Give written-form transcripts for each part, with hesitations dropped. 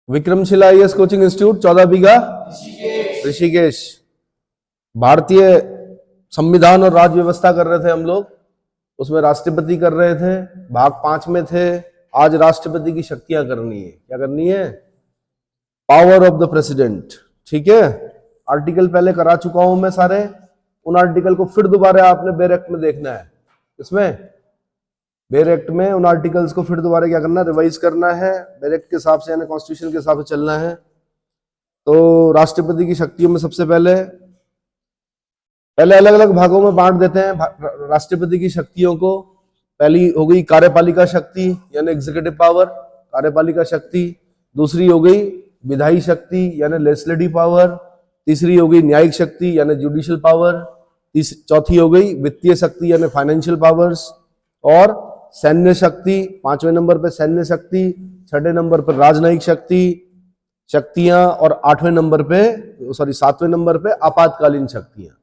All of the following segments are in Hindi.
विक्रमशिला आईएएस कोचिंग इंस्टीट्यूट 14 बीघा ऋषिकेश। भारतीय संविधान और राज्य व्यवस्था कर रहे थे हम लोग, उसमें राष्ट्रपति कर रहे थे, भाग 5 में थे। आज राष्ट्रपति की शक्तियां करनी है। क्या करनी है? Power of the president. ठीक है, आर्टिकल पहले करा चुका हूं मैं सारे, उन आर्टिकल को फिर दोबारा आपने बेर एक्ट में देखना है। इसमें बेर एक्ट में उन आर्टिकल्स को फिर दोबारा क्या करना है? रिवाइज करना है, बेर एक्ट के हिसाब से यानी कॉन्स्टिट्यूशन के हिसाब से चलना है। तो राष्ट्रपति की शक्तियों में सबसे पहले अलग अलग भागों में बांट देते हैं राष्ट्रपति की शक्तियों को। पहली हो गई कार्यपालिका शक्ति यानी एग्जीक्यूटिव पावर, कार्यपालिका शक्ति। दूसरी हो गई विधायी शक्ति यानी लेजिस्लेटिव पावर। तीसरी हो गई न्यायिक शक्ति यानी जुडिशियल पावर। चौथी हो गई वित्तीय शक्ति यानी फाइनेंशियल पावर्स। और सैन्य शक्ति 5वें नंबर पे सैन्य शक्ति, 6ठे नंबर पर राजनयिक शक्तियां और 7वें नंबर पे आपातकालीन शक्तियां।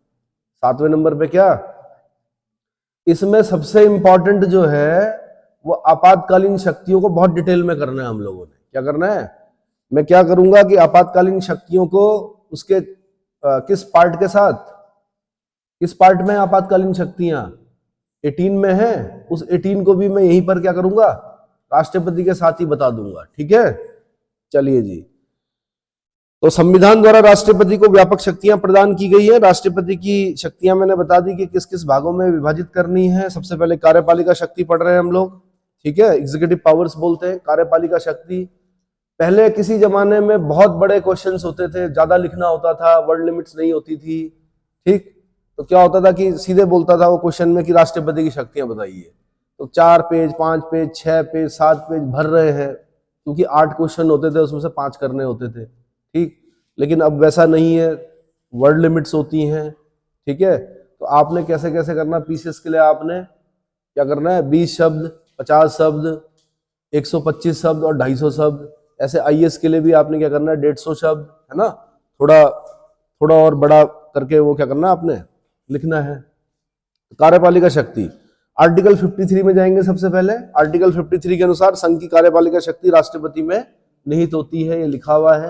7वें नंबर पे क्या? इसमें सबसे इंपॉर्टेंट जो है वो आपातकालीन शक्तियों को बहुत डिटेल में करना है हम लोगों ने। क्या करना है? मैं क्या करूंगा कि आपातकालीन शक्तियों को उसके किस पार्ट के साथ, किस पार्ट में आपातकालीन शक्तियां 18 में है, उस 18 को भी मैं यहीं पर क्या करूंगा? राष्ट्रपति के साथ ही बता दूंगा। ठीक है, चलिए जी। तो संविधान द्वारा राष्ट्रपति को व्यापक शक्तियां प्रदान की गई है। राष्ट्रपति की शक्तियां मैंने बता दी कि किस किस भागों में विभाजित करनी है। सबसे पहले कार्यपालिका शक्ति पढ़ रहे हैं हम लोग। ठीक है, एग्जीक्यूटिव पावर्स बोलते हैं कार्यपालिका शक्ति। पहले किसी जमाने में बहुत बड़े क्वेश्चंस होते थे, ज्यादा लिखना होता था, वर्ड लिमिट्स नहीं होती थी। ठीक, तो क्या होता था कि सीधे बोलता था वो क्वेश्चन में कि राष्ट्रपति की शक्तियां बताइए, तो 4 पेज 5 पेज 6 पेज 7 पेज भर रहे हैं, क्योंकि 8 क्वेश्चन होते थे, उसमें से 5 करने होते थे। ठीक, लेकिन अब वैसा नहीं है, वर्ड लिमिट्स होती हैं। ठीक है, तो आपने कैसे कैसे करना? पीसीएस के लिए आपने क्या करना है? 20 शब्द, 50 शब्द, 125 शब्द और 250 शब्द। ऐसे आईएएस के लिए भी आपने क्या करना है? 150 शब्द, है ना? थोड़ा और बड़ा करके वो क्या करना है? आपने लिखना है। कार्यपालिका शक्ति आर्टिकल 53 में जाएंगे सबसे पहले। आर्टिकल 53 के अनुसार संघ की कार्यपालिका शक्ति राष्ट्रपति में निहित होती है। ये लिखा हुआ है।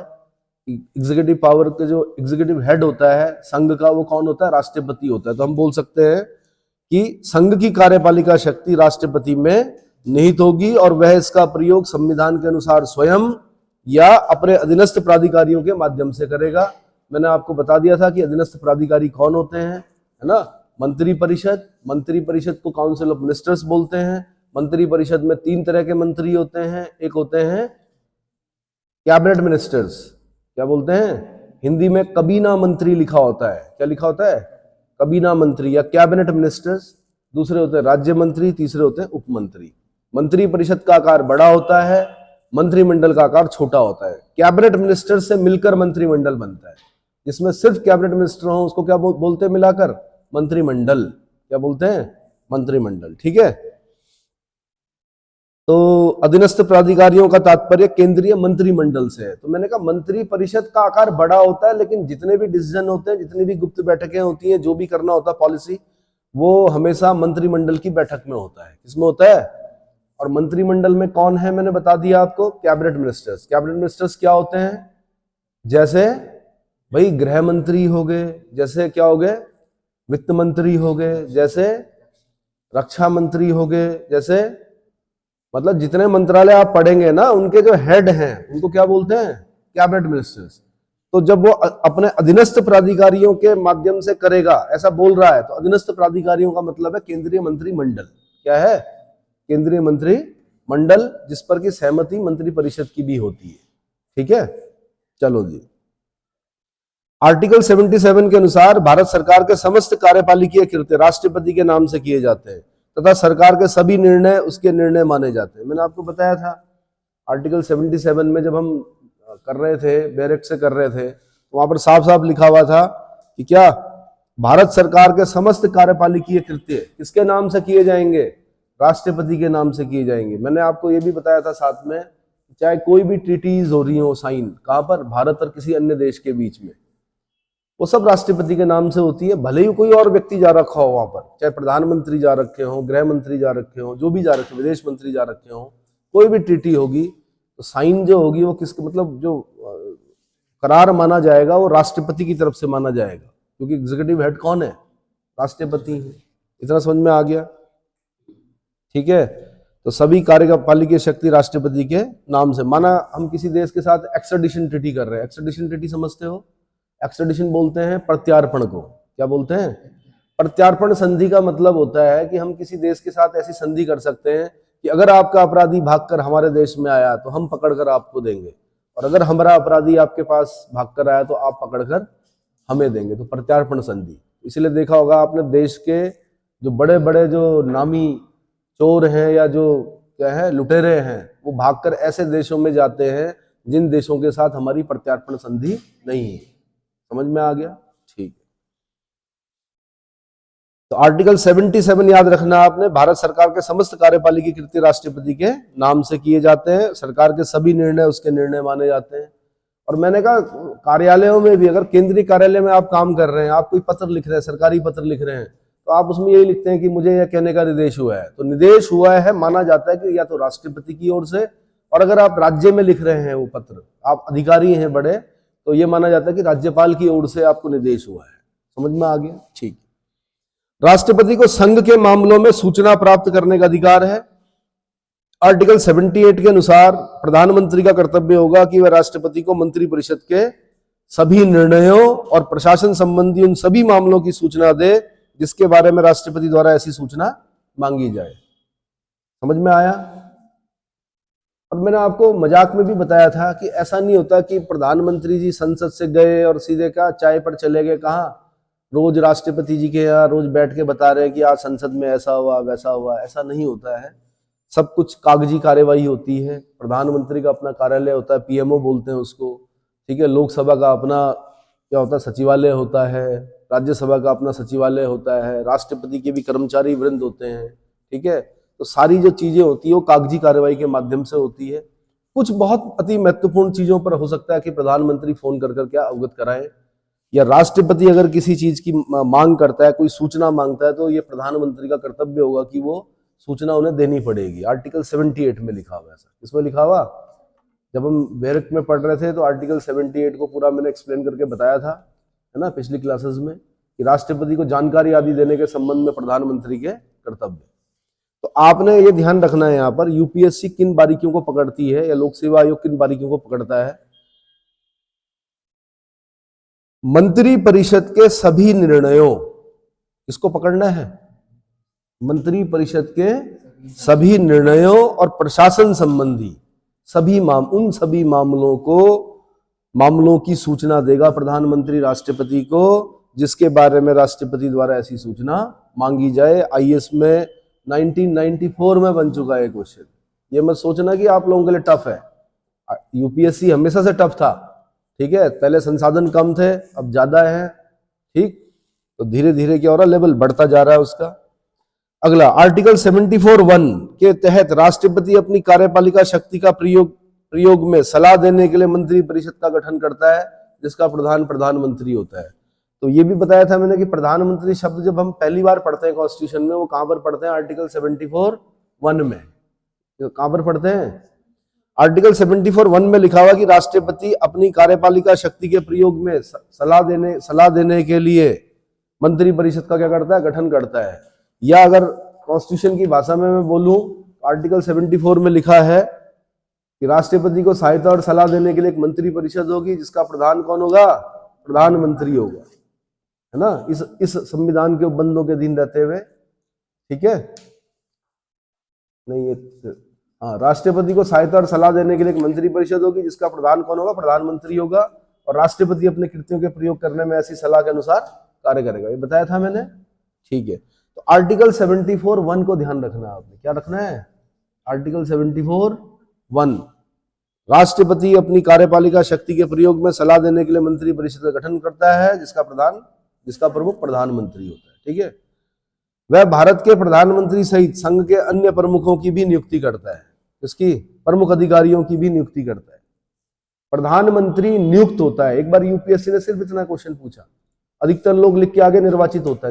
एग्जीक्यूटिव पावर के जो एग्जीक्यूटिव हेड होता है संघ का, वो कौन होता है? राष्ट्रपति होता है। तो हम बोल सकते हैं कि संघ की कार्यपालिका शक्ति राष्ट्रपति में निहित होगी और वह इसका प्रयोग संविधान के अनुसार स्वयं या अपने अधीनस्थ प्राधिकारियों के माध्यम से करेगा। मैंने आपको बता दिया था कि अधीनस्थ प्राधिकारी कौन होते हैं, है ना? मंत्री परिषद। मंत्री परिषद को काउंसिल ऑफ मिनिस्टर्स बोलते हैं। मंत्री परिषद में 3 तरह के मंत्री होते हैं। एक होते हैं कैबिनेट मिनिस्टर्स, क्या बोलते हैं? हिंदी में कबीना मंत्री लिखा होता है। क्या लिखा होता है? कबीना मंत्री या कैबिनेट मिनिस्टर्स। दूसरे होते हैं राज्य मंत्री, तीसरे होते हैं उपमंत्री। मंत्री परिषद का आकार बड़ा होता है, मंत्रिमंडल का आकार छोटा होता है। कैबिनेट मिनिस्टर से मिलकर मंत्रिमंडल बनता है। जिसमें सिर्फ कैबिनेट मिनिस्टर हो उसको क्या बोलते हैं? मिलाकर मंत्रिमंडल। क्या बोलते हैं? मंत्रिमंडल। ठीक है, तो अधीनस्थ प्राधिकारियों का तात्पर्य केंद्रीय मंत्रिमंडल से है। तो मैंने कहा मंत्री परिषद का आकार बड़ा होता है, लेकिन जितने भी डिसीजन होते हैं, जितनी भी गुप्त बैठकें होती हैं, जो भी करना होता है पॉलिसी, वो हमेशा मंत्रिमंडल की बैठक में होता है। किसमें होता है? और मंत्रिमंडल में कौन है मैंने बता दिया आपको? Cabinet ministers. कैबिनेट मिनिस्टर्स क्या होते हैं? जैसे भाई गृह मंत्री हो गए, जैसे क्या हो गए? वित्त मंत्री हो गए, जैसे रक्षा मंत्री हो गए, जैसे मतलब जितने मंत्रालय आप पढ़ेंगे ना, उनके जो हेड हैं उनको क्या बोलते हैं? Cabinet ministers. तो जब वो अपने अधीनस्थ प्राधिकारियों के माध्यम से करेगा, ऐसा बोल रहा है, तो अधीनस्थ प्राधिकारियों का मतलब है केंद्रीय मंत्रिमंडल। क्या है? केंद्रीय मंत्रिमंडल, जिस पर की सहमति मंत्री परिषद की भी होती है। ठीक है, चलो जी। आर्टिकल 77 के अनुसार भारत सरकार के समस्त कार्यपालिकीय कृत्य राष्ट्रपति के नाम से किए जाते हैं तथा सरकार के सभी निर्णय उसके निर्णय माने जाते हैं। मैंने आपको बताया था आर्टिकल 77 में जब हम कर रहे थे, बैरेक्ट से कर रहे थे, तो वहां पर साफ साफ लिखा हुआ था कि क्या? भारत सरकार के समस्त कार्यपालिकीय कृत्य किसके नाम से किए जाएंगे? राष्ट्रपति के नाम से किए जाएंगे। मैंने आपको ये भी बताया था साथ में, चाहे कोई भी ट्रीटीज हो रही हो साइन, कहां पर? भारत और किसी अन्य देश के बीच में, वो सब राष्ट्रपति के नाम से होती है। भले ही कोई और व्यक्ति जा रखा हो वहां पर, चाहे प्रधानमंत्री जा रखे हो, गृह मंत्री जा रखे हो, जो भी जा रखे हो, विदेश मंत्री जा रखे हो, कोई भी ट्रीटी होगी, तो साइन जो होगी वो किसके, मतलब जो करार माना जाएगा वो राष्ट्रपति की तरफ से माना जाएगा, क्योंकि एग्जीक्यूटिव हेड कौन है, राष्ट्रपति है। इतना समझ में आ गया, ठीक है। तो सभी कार्यपालिकीय शक्ति राष्ट्रपति के नाम से। माना हम किसी देश के साथ एक्सट्रेडिशन ट्रीटी कर रहे हैं, एक्सट्रेडिशन ट्रीटी समझते हो, एक्सट्रेडिशन बोलते हैं प्रत्यार्पण को, क्या बोलते हैं, प्रत्यार्पण संधि का मतलब होता है कि हम किसी देश के साथ ऐसी संधि कर सकते हैं कि अगर आपका अपराधी भागकर हमारे देश में आया तो हम पकड़कर आपको देंगे, और अगर हमारा अपराधी आपके पास भागकर आया तो आप पकड़कर हमें देंगे, तो प्रत्यार्पण संधि। इसलिए देखा होगा आपने, देश के जो बड़े बड़े जो नामी चोर हैं या जो क्या है लुटेरे हैं, वो भागकर ऐसे देशों में जाते हैं जिन देशों के साथ हमारी प्रत्यार्पण संधि नहीं है। समझ में आ गया, ठीक है। तो आर्टिकल 77 याद रखना आपने, भारत सरकार के समस्त कार्यपालिकी कृत्य राष्ट्रपति के नाम से किए जाते हैं, सरकार के सभी निर्णय उसके निर्णय माने जाते हैं। और मैंने कहा कार्यालयों में भी, अगर केंद्रीय कार्यालय में आप काम कर रहे हैं, आप कोई पत्र लिख रहे हैं, सरकारी पत्र लिख रहे हैं, तो आप उसमें यही लिखते हैं कि मुझे यह कहने का निर्देश हुआ है, तो निर्देश हुआ है माना जाता है कि या तो राष्ट्रपति की ओर से, और अगर आप राज्य में लिख रहे हैं वो पत्र, आप अधिकारी हैं बड़े, तो ये माना जाता है कि राज्यपाल की ओर से आपको निर्देश हुआ है। समझ में आ गया, ठीक। राष्ट्रपति को संघ के मामलों में सूचना प्राप्त करने का अधिकार है। आर्टिकल 78 के अनुसार प्रधानमंत्री का कर्तव्य होगा कि वह राष्ट्रपति को मंत्रिपरिषद के सभी निर्णयों और प्रशासन संबंधी उन सभी मामलों की सूचना दे जिसके बारे में राष्ट्रपति द्वारा ऐसी सूचना मांगी जाए। समझ में आया। और मैंने आपको मजाक में भी बताया था कि ऐसा नहीं होता कि प्रधानमंत्री जी संसद से गए और सीधे कहा चाय पर चले गए, कहाँ रोज राष्ट्रपति जी के यहाँ रोज बैठ के बता रहे हैं कि आज संसद में ऐसा हुआ वैसा हुआ, ऐसा नहीं होता है। सब कुछ कागजी कार्यवाही होती है। प्रधानमंत्री का अपना कार्यालय होता है, पीएमओ बोलते हैं उसको, ठीक है। लोकसभा का अपना क्या होता है, सचिवालय होता है। राज्यसभा का अपना सचिवालय होता है। राष्ट्रपति के भी कर्मचारी वृंद होते हैं, ठीक है। तो सारी जो चीजें होती है वो कागजी कार्यवाही के माध्यम से होती है। कुछ बहुत अति महत्वपूर्ण चीजों पर हो सकता है कि प्रधानमंत्री फोन कर क्या अवगत कराएं, या राष्ट्रपति अगर किसी चीज की मांग करता है, कोई सूचना मांगता है, तो ये प्रधानमंत्री का कर्तव्य होगा कि वो सूचना उन्हें देनी पड़ेगी। आर्टिकल 78 में लिखा हुआ है। ऐसा किसमें लिखा हुआ, जब हम बैरक में पढ़ रहे थे तो आर्टिकल 78 को पूरा मैंने एक्सप्लेन करके बताया था, है ना, पिछली क्लासेस में, कि राष्ट्रपति को जानकारी आदि देने के संबंध में प्रधानमंत्री के कर्तव्य। तो आपने ये ध्यान रखना है यहाँ पर यूपीएससी किन बारीकियों को पकड़ती है या लोक सेवा आयोग किन बारीकियों को पकड़ता है। मंत्री परिषद के सभी निर्णयों, इसको पकड़ना है, मंत्री परिषद के सभी निर्णयों और प्रशासन संबंधी उन सभी मामलों की सूचना देगा प्रधानमंत्री राष्ट्रपति को जिसके बारे में राष्ट्रपति द्वारा ऐसी सूचना मांगी जाए। आईएएस में 1994 में बन चुका है क्वेश्चन। ये मत सोचना कि आप लोगों के लिए टफ है, यूपीएससी हमेशा से टफ था, ठीक है। पहले संसाधन कम थे, अब ज्यादा है, ठीक। तो धीरे धीरे क्या हो रहा है, लेवल बढ़ता जा रहा है उसका। अगला आर्टिकल 74(1) के तहत राष्ट्रपति अपनी कार्यपालिका शक्ति का प्रयोग में सलाह देने के लिए मंत्री परिषद का गठन करता है जिसका प्रधानमंत्री होता है। तो ये भी बताया था मैंने कि प्रधानमंत्री शब्द जब हम पहली बार पढ़ते हैं कॉन्स्टिट्यूशन में, वो कहां पर पढ़ते हैं, आर्टिकल 74(1) में। कहां पर पढ़ते हैं, आर्टिकल 74(1) में लिखा हुआ कि राष्ट्रपति अपनी कार्यपालिका शक्ति के प्रयोग में सलाह देने के लिए मंत्री परिषद का क्या करता है, गठन करता है। या अगर कॉन्स्टिट्यूशन की भाषा में मैं बोलूं, आर्टिकल 74 में लिखा है कि राष्ट्रपति को सहायता और सलाह देने के लिए एक मंत्री परिषद होगी जिसका प्रधान कौन होगा, प्रधानमंत्री होगा, है ना, इस संविधान के उपबंधों के अधीन रहते हुए, ठीक है। नहीं, हाँ, राष्ट्रपति को सहायता और सलाह देने के लिए एक मंत्री परिषद होगी जिसका प्रधान कौन होगा, प्रधानमंत्री होगा, और राष्ट्रपति अपने कृत्यों के प्रयोग करने में ऐसी सलाह के अनुसार कार्य करेगा। ये बताया था मैंने, ठीक है। तो आर्टिकल 74(1) को ध्यान रखना है आपने। क्या रखना है, आर्टिकल 74(1), राष्ट्रपति अपनी कार्यपालिका शक्ति के प्रयोग में सलाह देने के लिए मंत्री परिषद का गठन करता है जिसका प्रमुख प्रधानमंत्री होता है, ठीक है। वह भारत के प्रधानमंत्री सहित संघ के अन्य प्रमुखों की भी नियुक्ति करता है, इसकी प्रमुख अधिकारियों की भी नियुक्ति करता है। प्रधानमंत्री नियुक्त होता है। एक बार यूपीएससी ने सिर्फ इतना क्वेश्चन पूछा, अधिकतर लोग लिख के आगे निर्वाचित होता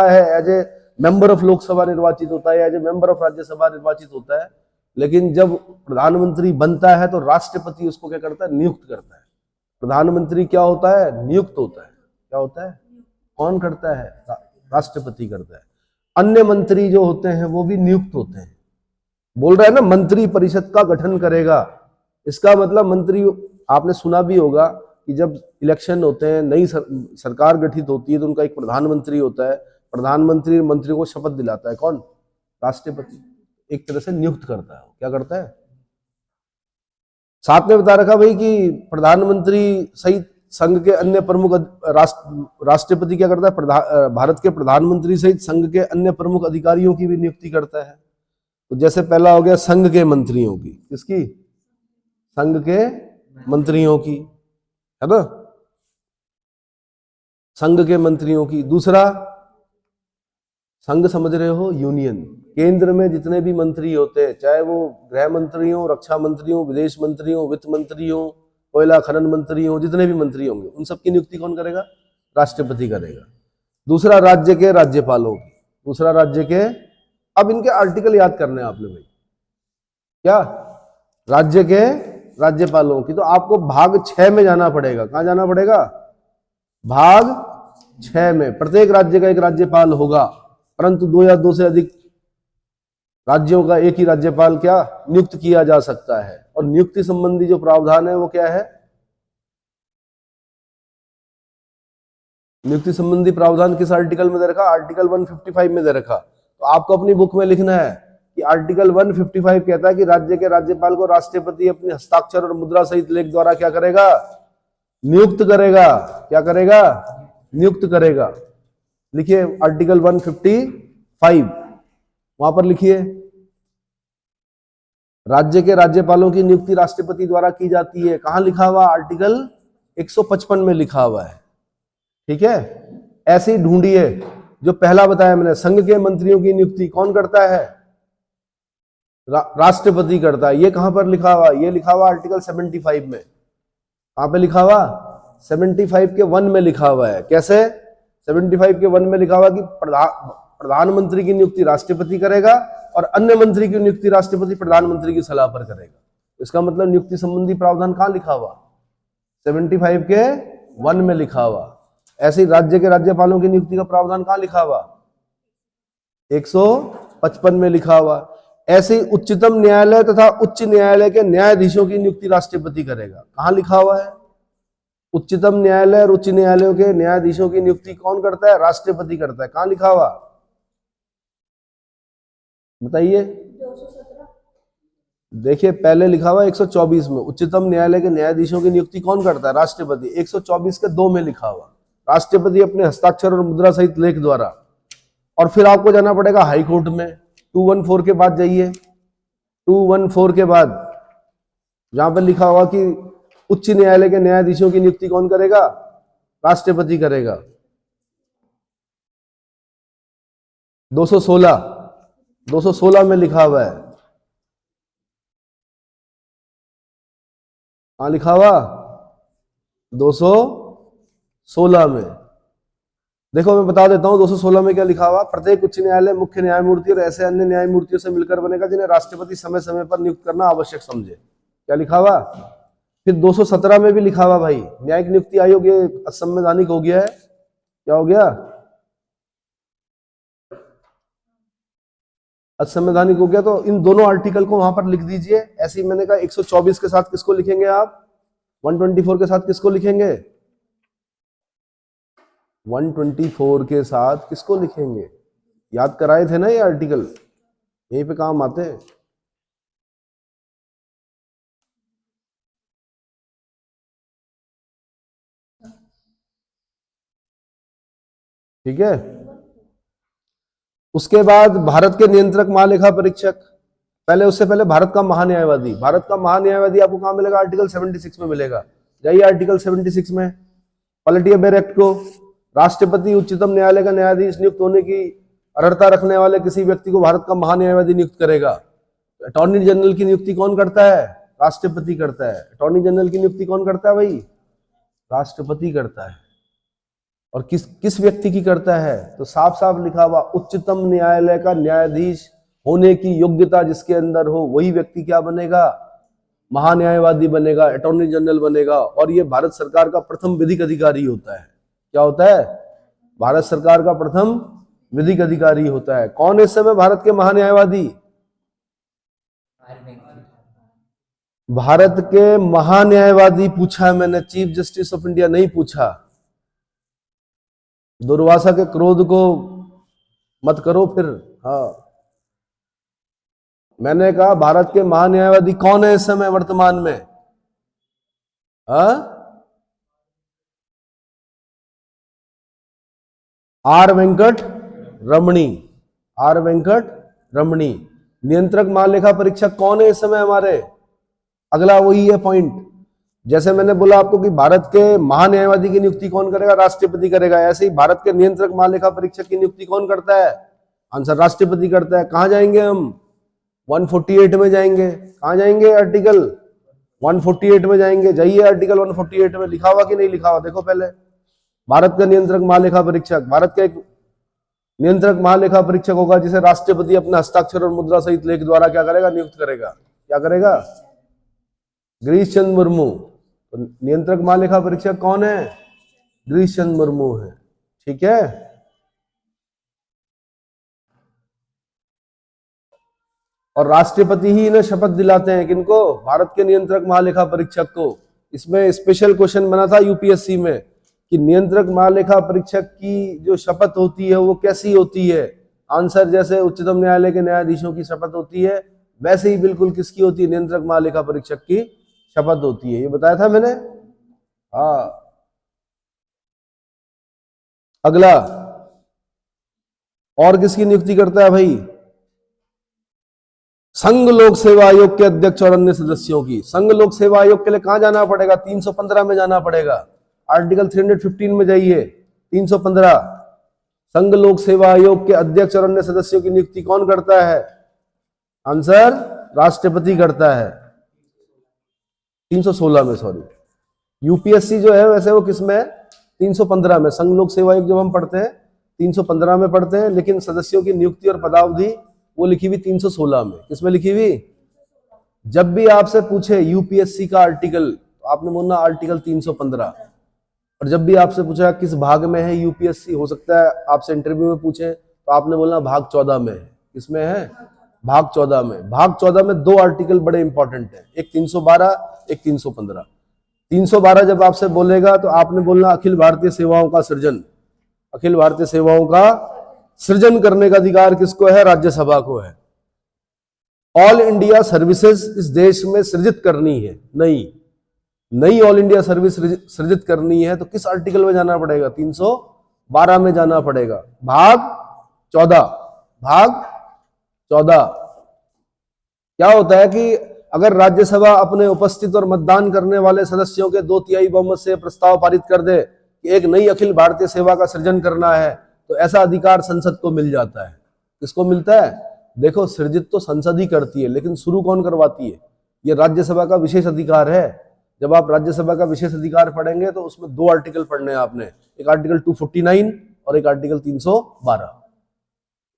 है as a member of Lok Sabha निर्वाचित होता है, as a member of Rajya Sabha निर्वाचित होता है। लेकिन जब प्रधानमंत्री बनता है तो राष्ट्रपति उसको क्या करता है, नियुक्त करता है। प्रधानमंत्री क्या होता है, नियुक्त होता है। क्या होता है, कौन करता है, राष्ट्रपति करता है। अन्य मंत्री जो होते हैं वो भी नियुक्त होते हैं। बोल रहा है ना, मंत्री परिषद का गठन करेगा। इसका मतलब मंत्री, आपने सुना भी होगा कि जब इलेक्शन होते हैं, नई सरकार गठित होती है तो उनका एक प्रधानमंत्री होता है। प्रधानमंत्री मंत्री को शपथ दिलाता है, कौन, राष्ट्रपति। एक तरह से नियुक्त करता है। क्या करता है, साथ में बता रखा भाई कि प्रधानमंत्री सहित संघ के अन्य प्रमुख राष्ट्रपति क्या करता है, भारत के प्रधानमंत्री सहित संघ के अन्य प्रमुख अधिकारियों की भी नियुक्ति करता है। तो जैसे पहला हो गया संघ के मंत्रियों की, किसकी, संघ के मंत्रियों की, है ना, संघ के मंत्रियों की। दूसरा, संघ समझ रहे हो, यूनियन। केंद्र में जितने भी मंत्री होते हैं, चाहे वो गृह मंत्री हो, रक्षा मंत्री हो, विदेश मंत्री हो, वित्त मंत्री हो, कोयला खनन मंत्री हो, जितने भी मंत्री होंगे उन सबकी नियुक्ति कौन करेगा, राष्ट्रपति करेगा। दूसरा, राज्य के राज्यपालों की। दूसरा, राज्य के, अब इनके आर्टिकल याद करने हैं आपने भाई, क्या, राज्य के राज्यपालों की। तो आपको भाग 6 में जाना पड़ेगा। कहां जाना पड़ेगा, भाग 6 में। प्रत्येक राज्य का एक राज्यपाल होगा, परंतु 2 या 2 से अधिक राज्यों का एक ही राज्यपाल क्या नियुक्त किया जा सकता है। और नियुक्ति संबंधी जो प्रावधान है वो क्या है, नियुक्ति संबंधी प्रावधान किस आर्टिकल में दे रखा, आर्टिकल 155 में दे रखा। तो आपको अपनी बुक में लिखना है कि आर्टिकल 155 कहता है कि राज्य के राज्यपाल को राष्ट्रपति अपने हस्ताक्षर और मुद्रा सहित लेख द्वारा क्या करेगा, नियुक्त करेगा। क्या करेगा, नियुक्त करेगा। लिखिए आर्टिकल 155, वहां पर लिखिए, राज्य के राज्यपालों की नियुक्ति राष्ट्रपति द्वारा की जाती है। कहां लिखा हुआ, आर्टिकल 155 में लिखा हुआ है। ठीक है, ऐसे ही ढूंढिए जो पहला बताया मैंने, संघ के मंत्रियों की नियुक्ति कौन करता है, राष्ट्रपति करता है। ये कहां पर लिखा हुआ, ये लिखा हुआ आर्टिकल 75 में। कहां पे लिखा हुआ, 75 के 1 में लिखा हुआ है। कैसे, 75 के 1 में लिखा हुआ कि प्रधानमंत्री की नियुक्ति राष्ट्रपति करेगा और अन्य मंत्री की नियुक्ति राष्ट्रपति प्रधानमंत्री की सलाह पर करेगा। इसका मतलब नियुक्ति संबंधी प्रावधान कहां लिखा हुआ, 75 के 1 में लिखा हुआ। ऐसे ही राज्य के राज्यपालों की नियुक्ति का प्रावधान कहां लिखा हुआ, 155 में लिखा हुआ। ऐसे ही उच्चतम न्यायालय तथा उच्च न्यायालय के न्यायाधीशों की नियुक्ति राष्ट्रपति करेगा। कहां लिखा हुआ है, उच्चतम न्यायालय और उच्च न्यायालयों के न्यायाधीशों की नियुक्ति कौन करता है, राष्ट्रपति करता है। कहां लिखा हुआ, बताइए। देखिए पहले लिखा हुआ 124 में, उच्चतम न्यायालय के न्यायाधीशों की नियुक्ति कौन करता है, राष्ट्रपति। 124 के 2 में लिखा हुआ, राष्ट्रपति अपने हस्ताक्षर और मुद्रा सहित लेख द्वारा। और फिर आपको जाना पड़ेगा हाई कोर्ट में, 214 के बाद जाइए, 214 के बाद जहां पर लिखा हुआ कि उच्च न्यायालय के न्यायाधीशों की नियुक्ति कौन करेगा, राष्ट्रपति करेगा। 216 में लिखा हुआ है। कहां लिखा हुआ, 216 में। देखो मैं बता देता हूं 216 में क्या लिखा हुआ, प्रत्येक उच्च न्यायालय मुख्य न्यायमूर्ति और ऐसे अन्य न्यायमूर्तियों से मिलकर बनेगा जिन्हें राष्ट्रपति समय समय पर नियुक्त करना आवश्यक समझे। क्या लिखा हुआ, फिर 217 में भी लिखा हुआ भाई, न्यायिक नियुक्ति आयोग ये असंवैधानिक हो गया है। क्या हो गया, असंवैधानिक हो गया। तो इन दोनों आर्टिकल को वहां पर लिख दीजिए। ऐसे ही मैंने कहा 124 के साथ किसको लिखेंगे आप, 124 के साथ किसको लिखेंगे, 124 के साथ किसको लिखेंगे, याद कराए थे ना ये आर्टिकल, यहीं पे काम आते हैं। ठीक है, उसके बाद भारत के नियंत्रक महालेखा परीक्षक, पहले उससे पहले भारत का महान्यायवादी। भारत का महान्यायवादी आपको कहां मिलेगा, आर्टिकल 76 में मिलेगा। जाइए आर्टिकल 76 में, पलटिए बेर एक्ट को। राष्ट्रपति उच्चतम न्यायालय का न्यायाधीश नियुक्त होने की अर्हता रखने वाले किसी व्यक्ति को भारत का महान्यायवादी नियुक्त करेगा। अटॉर्नी जनरल की नियुक्ति कौन करता है, राष्ट्रपति करता है। अटॉर्नी जनरल की नियुक्ति कौन करता है भाई, राष्ट्रपति करता है। और किस व्यक्ति की करता है, तो साफ साफ लिखा हुआ उच्चतम न्यायालय का न्यायाधीश होने की योग्यता जिसके अंदर हो वही व्यक्ति क्या बनेगा, महान्यायवादी बनेगा, अटॉर्नी जनरल बनेगा। और ये भारत सरकार का प्रथम विधिक अधिकारी होता है। क्या होता है? भारत सरकार का प्रथम विधिक अधिकारी होता है। कौन है इस समय भारत के महान्यायवादी? भारत के महान्यायवादी पूछा है मैंने, चीफ जस्टिस ऑफ इंडिया नहीं पूछा। दुर्वासा के क्रोध को मत करो फिर। हाँ, मैंने कहा भारत के महान्यायवादी कौन है इस समय वर्तमान में? Are Venkat Ramani. Are Venkat रमणी। नियंत्रक महालेखा परीक्षक कौन है इस समय हमारे? अगला वही है पॉइंट। जैसे मैंने बोला आपको कि भारत के महान्यायवादी की नियुक्ति कौन करेगा? राष्ट्रपति करेगा। ऐसे ही भारत के नियंत्रक महालेखा परीक्षक की नियुक्ति कौन करता है? आंसर राष्ट्रपति करता है। कहां जाएंगे हम? 148 में जाएंगे। कहां जाएंगे? आर्टिकल 148 में जाएंगे। जाइए आर्टिकल 148 में। लिखा हुआ कि नहीं लिखा हुआ? देखो पहले। भारत का नियंत्रक महालेखा परीक्षक, भारत का एक नियंत्रक महालेखा परीक्षक होगा जिसे राष्ट्रपति अपने हस्ताक्षर और मुद्रा सहित लेख द्वारा क्या करेगा? नियुक्त करेगा। क्या करेगा? गिरीश चंद्र मुर्मू। तो नियंत्रक महालेखा परीक्षक कौन है? गिरीश चंद्र मुर्मू है। ठीक है। और राष्ट्रपति ही इन्हें शपथ दिलाते हैं। किनको? भारत के नियंत्रक महालेखा परीक्षक को। इसमें स्पेशल क्वेश्चन बना था यूपीएससी में कि नियंत्रक महालेखा परीक्षक की जो शपथ होती है वो कैसी होती है? आंसर जैसे उच्चतम न्यायालय के न्यायाधीशों की शपथ होती है वैसे ही बिल्कुल किसकी होती है? नियंत्रक महालेखा परीक्षक की शपथ होती है। ये बताया था मैंने। हाँ, अगला और किसकी नियुक्ति करता है भाई? संघ लोक सेवा आयोग के अध्यक्ष और अन्य सदस्यों की। संघ लोक सेवा आयोग के लिए कहां जाना पड़ेगा? 315 में जाना पड़ेगा। आर्टिकल 315 में जाइए। 315। संघ लोक सेवा आयोग के अध्यक्ष और अन्य सदस्यों की नियुक्ति कौन करता है? आंसर राष्ट्रपति करता है। 316 में, सॉरी। यूपीएससी जो है वैसे वो किसमें है? 315 में। संघ लोक सेवा आयोग जब हम पढ़ते हैं 315 में पढ़ते हैं, लेकिन सदस्यों की नियुक्ति और पदावधि वो लिखी हुई 316 में। किसमें लिखी हुई? जब भी आपसे पूछे यूपीएससी का आर्टिकल तो आपने बोलना आर्टिकल 315। और जब भी आपसे पूछा किस भाग में है यूपीएससी, हो सकता है आपसे इंटरव्यू में पूछे तो आपने बोलना भाग 14 में है। किसमें है? भाग 14 में। भाग 14 में दो आर्टिकल बड़े इंपॉर्टेंट है, एक 312, एक 315। 312 जब आपसे बोलेगा तो आपने बोलना अखिल भारतीय सेवाओं का सृजन। अखिल भारतीय सेवाओं का सृजन करने का अधिकार किसको है? राज्यसभा को है। ऑल इंडिया सर्विसेज इस देश में सृजित करनी है। नई ऑल इंडिया सर्विस सृजित करनी है तो किस आर्टिकल में जाना पड़ेगा? 312 में जाना पड़ेगा। भाग 14। भाग 14। क्या होता है कि अगर राज्यसभा अपने उपस्थित और मतदान करने वाले सदस्यों के 2/3 बहुमत से प्रस्ताव पारित कर दे कि एक नई अखिल भारतीय सेवा का सृजन करना है तो ऐसा अधिकार संसद को मिल जाता है। किसको मिलता है? देखो, सृजित तो संसद ही करती है लेकिन शुरू कौन करवाती है? ये राज्यसभा का विशेष अधिकार है। जब आप राज्यसभा का विशेष अधिकार पढ़ेंगे तो उसमें दो आर्टिकल पढ़ने हैं आपने, एक आर्टिकल 249 और एक आर्टिकल 312।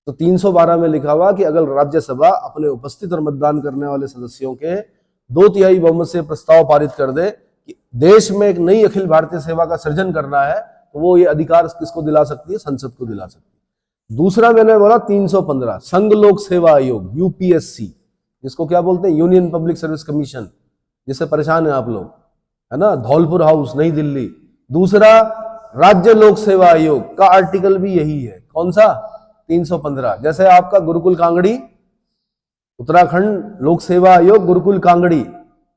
तो 312 में लिखा हुआ कि अगर राज्यसभा अपने उपस्थित और मतदान करने वाले सदस्यों के 2/3 बहुमत से प्रस्ताव पारित कर दे कि देश में एक नई अखिल भारतीय सेवा का सृजन करना है तो वो ये अधिकार किसको दिला सकती है? संसद को दिला सकती है। दूसरा मैंने बोला 315, संघ लोक सेवा आयोग, यूपीएससी, जिसको क्या बोलते हैं? यूनियन पब्लिक सर्विस कमीशन, जिससे परेशान है आप लोग, है ना? धौलपुर हाउस, नई दिल्ली। दूसरा राज्य लोक सेवा आयोग का आर्टिकल भी यही है। कौन सा? 315। जैसे आपका गुरुकुल कांगड़ी, उत्तराखंड लोक सेवा आयोग गुरुकुल कांगड़ी,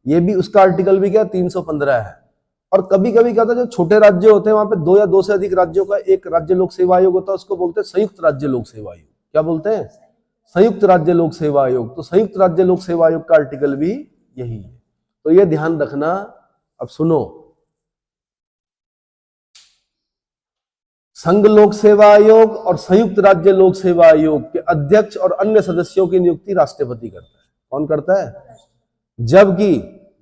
ये भी उसका आर्टिकल भी क्या? 315 है। और कभी कभी क्या होता है, जो छोटे राज्य होते हैं वहां पे 2 या 2 से अधिक राज्यों का एक राज्य लोक सेवा आयोग होता है, उसको बोलते हैं संयुक्त राज्य लोक सेवा आयोग। क्या बोलते हैं? संयुक्त राज्य लोक सेवा आयोग। तो संयुक्त राज्य लोक सेवा आयोग का आर्टिकल भी यही है। तो ये ध्यान रखना। अब सुनो, संघ लोक सेवा आयोग और संयुक्त राज्य लोक सेवा आयोग के अध्यक्ष और अन्य सदस्यों की नियुक्ति राष्ट्रपति करता है। कौन करता है? जबकि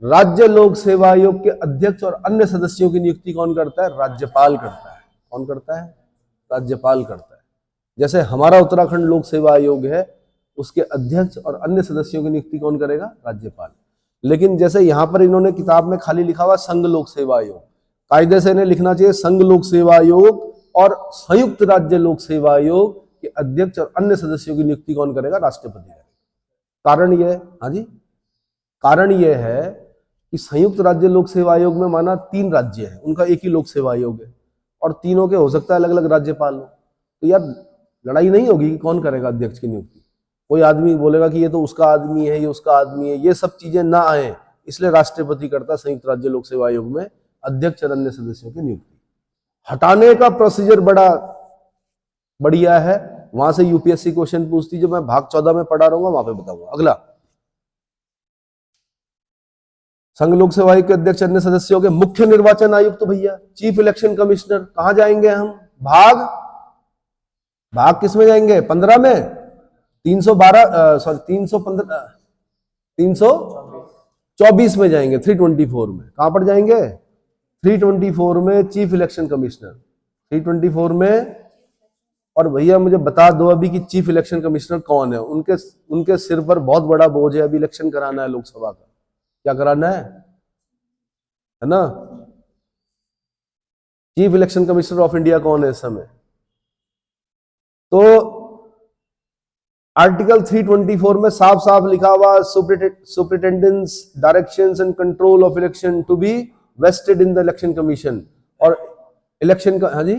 राज्य लोक सेवा आयोग के अध्यक्ष और अन्य सदस्यों की नियुक्ति कौन करता है? राज्यपाल करता है। कौन करता है? राज्यपाल करता है। जैसे हमारा उत्तराखंड लोक सेवा आयोग है, उसके अध्यक्ष और अन्य सदस्यों की नियुक्ति कौन करेगा? राज्यपाल। लेकिन जैसे यहां पर इन्होंने किताब में खाली लिखा हुआ संघ लोक सेवा आयोग, कायदे से इन्हें लिखना चाहिए संघ लोक सेवा आयोग और संयुक्त राज्य लोक सेवा आयोग के अध्यक्ष और अन्य सदस्यों की नियुक्ति कौन करेगा? राष्ट्रपति करेगा। कारण यह, हाँ जी, कारण यह है कि संयुक्त राज्य लोक सेवा आयोग में माना 3 राज्य है, उनका एक ही लोक सेवा आयोग है और तीनों के हो सकता है अलग अलग राज्यपाल हो, तो यार लड़ाई नहीं होगी कि कौन करेगा अध्यक्ष की नियुक्ति। कोई आदमी बोलेगा कि ये तो उसका आदमी है, ये उसका आदमी है, ये सब चीजें ना आए, इसलिए राष्ट्रपति करता संयुक्त राज्य लोक सेवा आयोग में अध्यक्ष और अन्य सदस्यों की नियुक्ति। हटाने का प्रोसीजर बड़ा बढ़िया है, वहां से यूपीएससी क्वेश्चन पूछती, जो मैं भाग 14 में पढ़ा रहूंगा वहां पे बताऊंगा। अगला, संघ लोक सेवा आयोग के अध्यक्ष अन्य सदस्यों के मुख्य निर्वाचन आयुक्त, तो भैया चीफ इलेक्शन कमिश्नर। कहां जाएंगे हम? भाग किस में जाएंगे? 15 में, 324 में जाएंगे, 324 में। कहां पर जाएंगे? 324 में चीफ इलेक्शन कमिश्नर, 324 में। और भैया मुझे बता दो अभी कि चीफ इलेक्शन कमिश्नर कौन है? उनके सिर पर बहुत बड़ा बोझ है, अभी इलेक्शन कराना है लोकसभा का। क्या कराना है ना? Chief election commissioner of India कौन है इस समय? तो आर्टिकल 324 में साफ साफ लिखा हुआ, superintendence directions and control of election to be vested in the election commission. और इलेक्शन का, हाँ जी,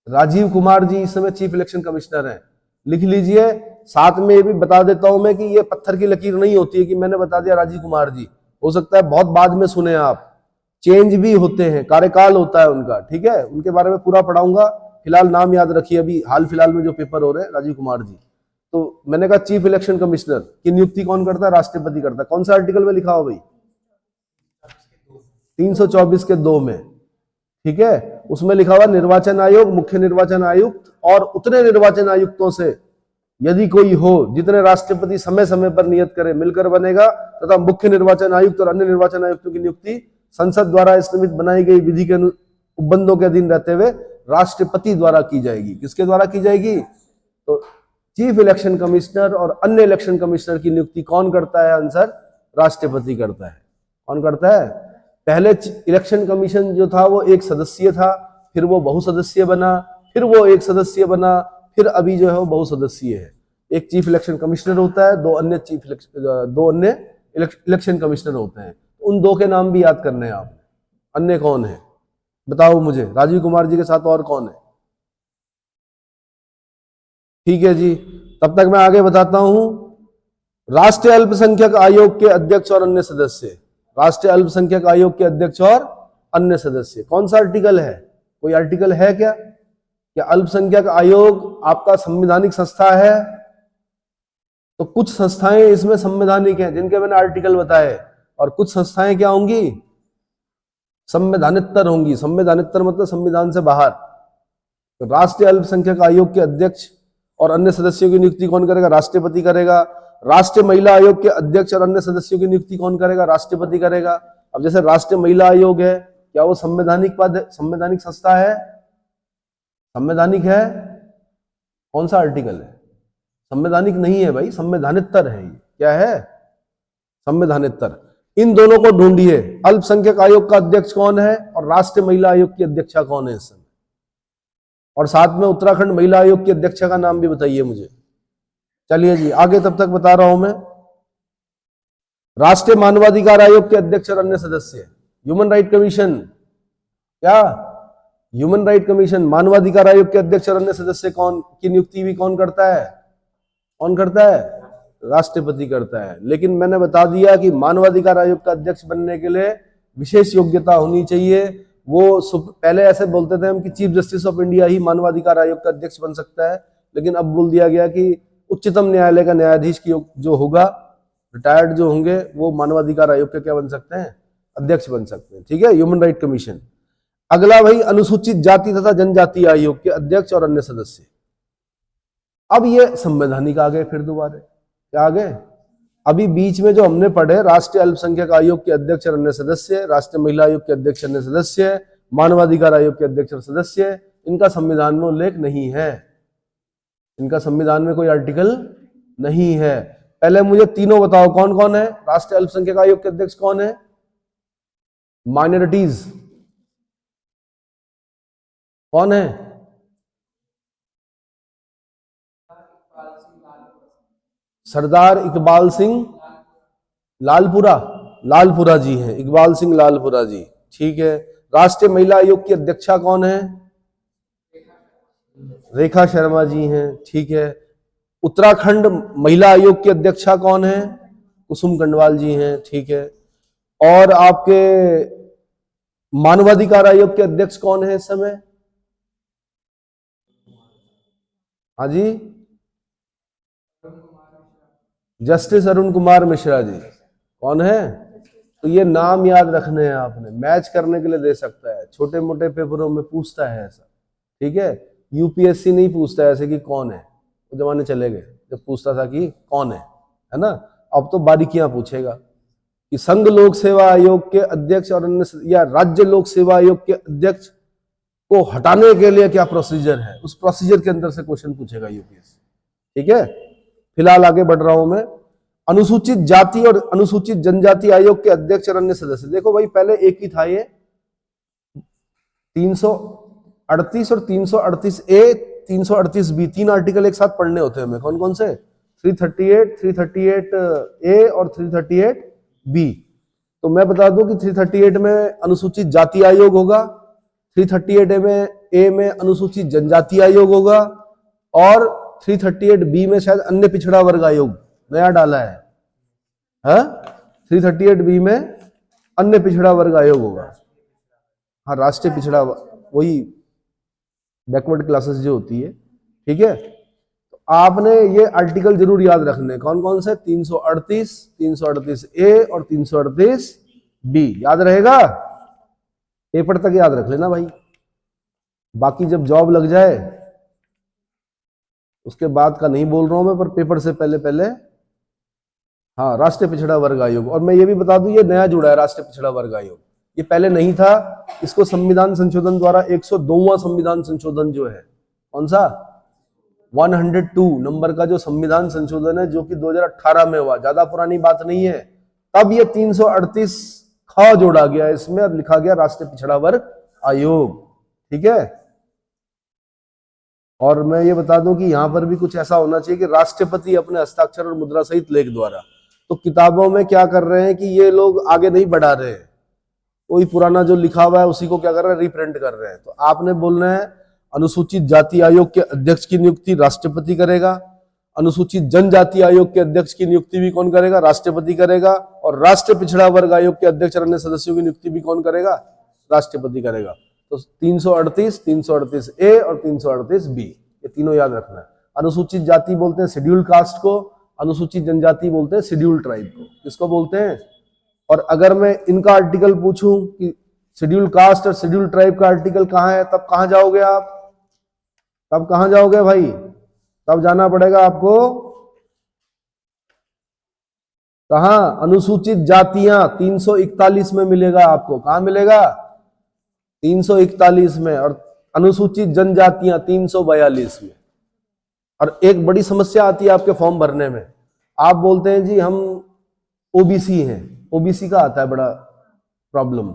राजीव कुमार जी इस समय चीफ इलेक्शन कमिश्नर हैं, लिख लीजिए। साथ में ये भी बता देता हूं मैं कि ये पत्थर की लकीर नहीं होती है कि मैंने बता दिया राजीव कुमार जी, हो सकता है बहुत बाद में सुने आप, चेंज भी होते हैं, कार्यकाल होता है उनका, ठीक है, उनके बारे में पूरा पढ़ाऊंगा। फिलहाल नाम याद रखिए, अभी हाल फिलहाल में जो पेपर हो रहे हैं राजीव कुमार जी। तो मैंने कहा चीफ इलेक्शन कमिश्नर की नियुक्ति कौन करता है? राष्ट्रपति करता है। कौन सा आर्टिकल में लिखा हो भाई? 324 के 2 में, ठीक है, उसमें लिखा हुआ निर्वाचन आयोग, मुख्य निर्वाचन आयुक्त और उतने निर्वाचन आयुक्तों से यदि कोई हो जितने राष्ट्रपति समय समय पर नियत करे मिलकर बनेगा, तथा मुख्य निर्वाचन आयुक्त और अन्य निर्वाचन आयुक्तों की नियुक्ति संसद द्वारा इस निमित्त बनाई गई विधि के उपबंधों के अधीन रहते हुए राष्ट्रपति द्वारा की जाएगी। किसके द्वारा की जाएगी? तो चीफ इलेक्शन कमिश्नर और अन्य इलेक्शन कमिश्नर की नियुक्ति कौन करता है? आंसर, राष्ट्रपति करता है। कौन करता है? पहले इलेक्शन कमीशन जो था वो एक सदस्यीय था, फिर वो बहुसदस्यीय बना, फिर वो एक सदस्यीय बना, फिर अभी जो है वो बहुसदस्यीय है। एक चीफ इलेक्शन कमिश्नर होता है, दो अन्य इलेक्शन कमिश्नर होते हैं। उन 2 के नाम भी याद करने हैं आप। अन्य कौन है बताओ मुझे? राजीव कुमार जी के साथ और कौन है? ठीक है जी, तब तक मैं आगे बताता हूं। राष्ट्रीय अल्पसंख्यक आयोग के अध्यक्ष और अन्य सदस्य, राष्ट्रीय अल्पसंख्यक आयोग के अध्यक्ष और अन्य सदस्य, कौन सा आर्टिकल है? कोई आर्टिकल है क्या? क्या अल्पसंख्यक आयोग आपका संवैधानिक संस्था है? तो कुछ संस्थाएं इसमें संवैधानिक हैं जिनके मैंने आर्टिकल बताए, और कुछ संस्थाएं क्या होंगी? संवैधानितर होंगी। संवैधानितर मतलब संविधान से बाहर। तो राष्ट्रीय अल्पसंख्यक आयोग के अध्यक्ष और अन्य सदस्यों की नियुक्ति कौन करेगा? राष्ट्रपति करेगा। राष्ट्रीय महिला आयोग के अध्यक्ष और अन्य सदस्यों की नियुक्ति कौन करेगा? राष्ट्रपति करेगा। अब जैसे राष्ट्रीय महिला आयोग है, क्या वो संवैधानिक पद है, संवैधानिक संस्था है? संवैधानिक है? कौन सा आर्टिकल है? संवैधानिक नहीं है भाई, संवैधानितर है। ये क्या है? संवैधानितर। इन दोनों को ढूंढिए, अल्पसंख्यक आयोग का अध्यक्ष कौन है और राष्ट्रीय महिला आयोग की अध्यक्षा कौन है इस समय, और साथ में उत्तराखंड महिला आयोग की अध्यक्षा का नाम भी बताइए मुझे। चलिए जी आगे, तब तक बता रहा हूं मैं। राष्ट्रीय मानवाधिकार आयोग के अध्यक्ष और अन्य सदस्य, ह्यूमन राइट कमीशन, क्या ह्यूमन राइट कमीशन, मानवाधिकार आयोग के अध्यक्ष और अन्य सदस्य कौन की नियुक्ति भी कौन करता है? कौन करता है? राष्ट्रपति करता है। लेकिन मैंने बता दिया कि मानवाधिकार आयोग का अध्यक्ष बनने के लिए विशेष योग्यता होनी चाहिए। वो पहले ऐसे बोलते थे हम कि चीफ जस्टिस ऑफ इंडिया ही मानवाधिकार आयोग का अध्यक्ष बन सकता है, लेकिन अब बोल दिया गया कि उच्चतम न्यायालय का न्यायाधीश की जो होगा, रिटायर्ड जो होंगे, वो मानवाधिकार आयोग के क्या बन सकते हैं? अध्यक्ष बन सकते हैं। ठीक है, ह्यूमन राइट कमीशन। अगला भाई, अनुसूचित जाति तथा जनजाति आयोग के अध्यक्ष और अन्य सदस्य। अब ये संवैधानिक आ गए, फिर दोबारा क्या आ गए? अभी बीच में जो हमने पढ़े, राष्ट्रीय अल्पसंख्यक आयोग के अध्यक्ष और अन्य सदस्य, राष्ट्रीय महिला आयोग के अध्यक्ष अन्य सदस्य, मानवाधिकार आयोग के अध्यक्ष और सदस्य, इनका संविधान में उल्लेख नहीं है। इनका संविधान में कोई आर्टिकल नहीं है। पहले मुझे तीनों बताओ कौन कौन है। राष्ट्रीय अल्पसंख्यक आयोग के अध्यक्ष कौन है? माइनॉरिटीज कौन है? सरदार इकबाल सिंह लालपुरा, लालपुरा जी हैं, इकबाल सिंह लालपुरा जी, ठीक है। राष्ट्रीय महिला आयोग की अध्यक्षा कौन है? रेखा शर्मा जी हैं, ठीक है। उत्तराखंड महिला आयोग की अध्यक्षा कौन है? कुसुम कंडवाल जी हैं, ठीक है। और आपके मानवाधिकार आयोग के अध्यक्ष कौन है इस समय? हाँ जी, जस्टिस अरुण कुमार मिश्रा जी। कौन है? तो ये नाम याद रखने हैं आपने, मैच करने के लिए दे सकता है, छोटे मोटे पेपरों में पूछता है ऐसा, ठीक है। यूपीएससी नहीं पूछता है ऐसे कि कौन है, वो जमाने चले गए जब पूछता था कि कौन है ना। अब तो बारीकियां पूछेगा कि संघ लोक सेवा आयोग के अध्यक्ष और अन्य या राज्य लोक सेवा आयोग के अध्यक्ष को हटाने के लिए क्या प्रोसीजर है, उस प्रोसीजर के अंदर से क्वेश्चन पूछेगा यूपीएससी, ठीक है। फिलहाल आगे बढ़ रहा हूं मैं। अनुसूचित जाति और अनुसूचित जनजाति आयोग के अध्यक्ष और अन्य सदस्य। देखो भाई, पहले एक ही था ये 338 और 338 ए 338 बी, 3 आर्टिकल एक साथ पढ़ने होते हैं हमें। कौन कौन से? 338, 338 ए और 338 बी। तो मैं बता दूं कि 338 में अनुसूचित जाति आयोग होगा, 338 ए में अनुसूचित जनजाति आयोग होगा, और 338 बी में शायद अन्य पिछड़ा वर्ग आयोग नया डाला है, हाँ। 338 बी में अन्य पिछड़ा वर्ग आयोग होगा, हाँ, राष्ट्रीय पिछड़ा, वही बैकवर्ड क्लासेस जो होती है, ठीक है। तो आपने ये आर्टिकल जरूर याद रखने, कौन कौन से? 338, 338 ए और 338 बी, याद रहेगा। पेपर तक याद रख लेना भाई, बाकी जब जॉब लग जाए उसके बाद का नहीं बोल रहा हूं मैं, पर पेपर से पहले पहले, हाँ, राष्ट्रीय पिछड़ा वर्ग आयोग। और मैं ये भी बता दूं, ये नया जुड़ा है राष्ट्रीय पिछड़ा वर्ग आयोग, ये पहले नहीं था। इसको संविधान संशोधन द्वारा 102वां संविधान संशोधन जो है, कौन सा? 102 नंबर का जो संविधान संशोधन है, जो कि 2018 में हुआ, ज्यादा पुरानी बात नहीं है। तब ये 338 ख जोड़ा गया इसमें और लिखा गया राष्ट्रीय पिछड़ा वर्ग आयोग, ठीक है। और मैं ये बता दूं कि यहां पर भी कुछ ऐसा होना चाहिए कि राष्ट्रपति अपने हस्ताक्षर और मुद्रा सहित लेख द्वारा। तो किताबों में क्या कर रहे हैं कि ये लोग आगे नहीं बढ़ा रहे हैं, कोई पुराना जो लिखा हुआ है उसी को क्या कर रहे हैं, रिप्रिंट कर रहे हैं। तो आपने बोलना है अनुसूचित जाति आयोग के अध्यक्ष की नियुक्ति राष्ट्रपति करेगा, अनुसूचित जनजाति आयोग के अध्यक्ष की नियुक्ति भी कौन करेगा? राष्ट्रपति करेगा। और राष्ट्रीय पिछड़ा वर्ग आयोग के अध्यक्ष और अन्य सदस्यों की नियुक्ति भी कौन करेगा? राष्ट्रपति करेगा। तो 338, 338 ए और 338 बी, ये तीनों याद रखना है। अनुसूचित जाति बोलते हैं शेड्यूल्ड कास्ट को, अनुसूचित जनजाति बोलते हैं शेड्यूल्ड ट्राइब को। किसको बोलते हैं? और अगर मैं इनका आर्टिकल पूछूं कि शेड्यूल्ड कास्ट और शेड्यूल्ड ट्राइब का आर्टिकल कहां है, तब कहां जाओगे आप? तब कहां जाओगे भाई? तब जाना पड़ेगा आपको कहां? अनुसूचित जातियां 341 में मिलेगा आपको। कहां मिलेगा? 341 में। और अनुसूचित जनजातियां 342 में। और एक बड़ी समस्या आती है आपके फॉर्म भरने में, आप बोलते हैं जी हम ओबीसी हैं। ओबीसी का आता है बड़ा प्रॉब्लम।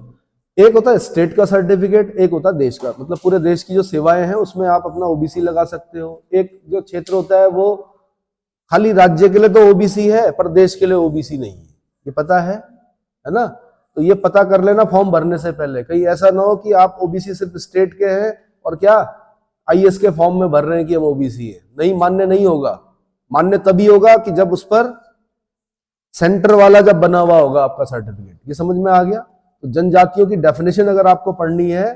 एक होता है स्टेट का सर्टिफिकेट, एक होता है देश का, मतलब पूरे देश की जो सेवाएं हैं उसमें आप अपना ओबीसी लगा सकते हो। एक जो क्षेत्र होता है वो खाली राज्य के लिए तो ओबीसी है पर देश के लिए ओबीसी नहीं है, ये पता है ना। तो ये पता कर लेना फॉर्म भरने से पहले, कहीं ऐसा ना हो कि आप ओबीसी सिर्फ स्टेट के हैं और क्या आईएएस के फॉर्म में भर रहे हैं कि हम ओबीसी है। नहीं, मान्य नहीं होगा। मान्य तभी होगा कि जब उस पर सेंटर वाला जब बना हुआ होगा आपका सर्टिफिकेट। ये समझ में आ गया? तो जनजातियों की डेफिनेशन अगर आपको पढ़नी है,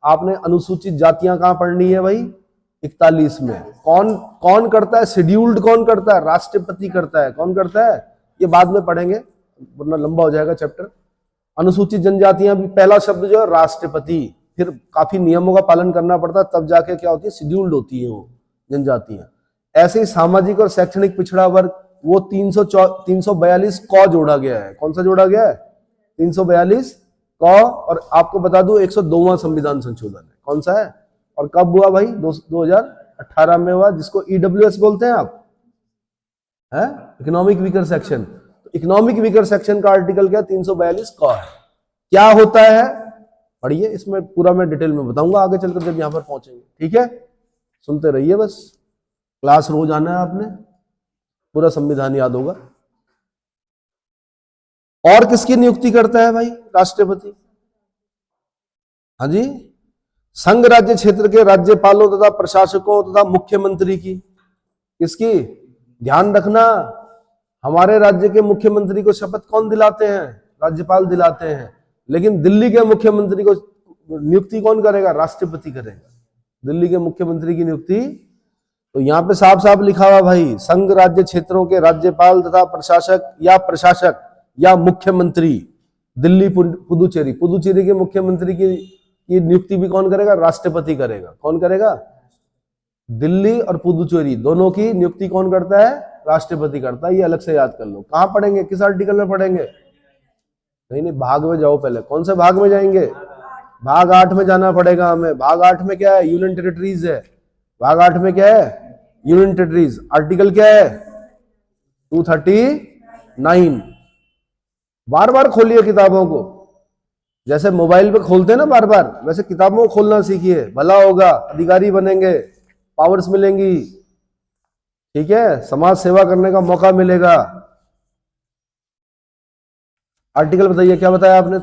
आपने अनुसूचित जातियां कहां पढ़नी है भाई? 41 में। कौन कौन करता है? शेड्यूल्ड कौन करता है? राष्ट्रपति करता है। कौन करता है? ये बाद में पढ़ेंगे वरना लंबा हो जाएगा चैप्टर। अनुसूचित जनजातियां भी पहला शब्द जो है राष्ट्रपति, फिर काफी नियमों का पालन करना पड़ता है, तब जाके क्या होती है? शेड्यूल्ड होती है वो जनजातियां। ऐसे ही सामाजिक और शैक्षणिक पिछड़ा वर्ग, वो 342 क जोड़ा गया है। कौन सा जोड़ा गया है? 342 क। और आपको बता दूं 102वां संविधान संशोधन है। कौन सा है और कब हुआ भाई? 2000 18 में हुआ, जिसको ईडब्ल्यूएस बोलते हैं आप, है economic weaker section. Economic weaker section का आर्टिकल क्या 342 क है। क्या होता है पढ़िए, इसमें पूरा मैं डिटेल में बताऊंगा आगे चलकर जब यहां पर पहुंचेंगे, ठीक है। सुनते रहिए, बस क्लास रोज आना है आपने, पूरा संविधान याद होगा। और किसकी नियुक्ति करता है भाई राष्ट्रपति? हाँ जी, संघ राज्य क्षेत्र के राज्यपालों तथा प्रशासकों तथा मुख्यमंत्री की। किसकी? ध्यान रखना, हमारे राज्य के मुख्यमंत्री को शपथ कौन दिलाते हैं? राज्यपाल दिलाते हैं। लेकिन दिल्ली के मुख्यमंत्री को नियुक्ति कौन करेगा? राष्ट्रपति करेगा। दिल्ली के मुख्यमंत्री की नियुक्ति, तो यहां पे साफ साफ लिखा हुआ भाई, संघ राज्य क्षेत्रों के राज्यपाल तथा प्रशासक या मुख्यमंत्री। दिल्ली पुदुचेरी, पुदुचेरी के मुख्यमंत्री की नियुक्ति भी कौन करेगा? राष्ट्रपति करेगा। कौन करेगा? दिल्ली और पुदुचेरी दोनों की नियुक्ति कौन करता है? राष्ट्रपति करता है। ये अलग से याद कर लो। कहां पढ़ेंगे? किस आर्टिकल में पढ़ेंगे? नहीं, भाग में जाओ पहले। कौन से भाग में जाएंगे? भाग 8 में जाना पड़ेगा हमें। भाग 8 में क्या है? यूनियन टेरिटरीज है। भाग 8 में क्या है? Union territories. आर्टिकल क्या है? 239। बार बार खोलिए किताबों को, जैसे मोबाइल पे खोलते हैं ना बार बार, वैसे किताबों को खोलना सीखिए, भला होगा, अधिकारी बनेंगे, पावर्स मिलेंगी, ठीक है, समाज सेवा करने का मौका मिलेगा। आर्टिकल बताइए, क्या बताया आपने?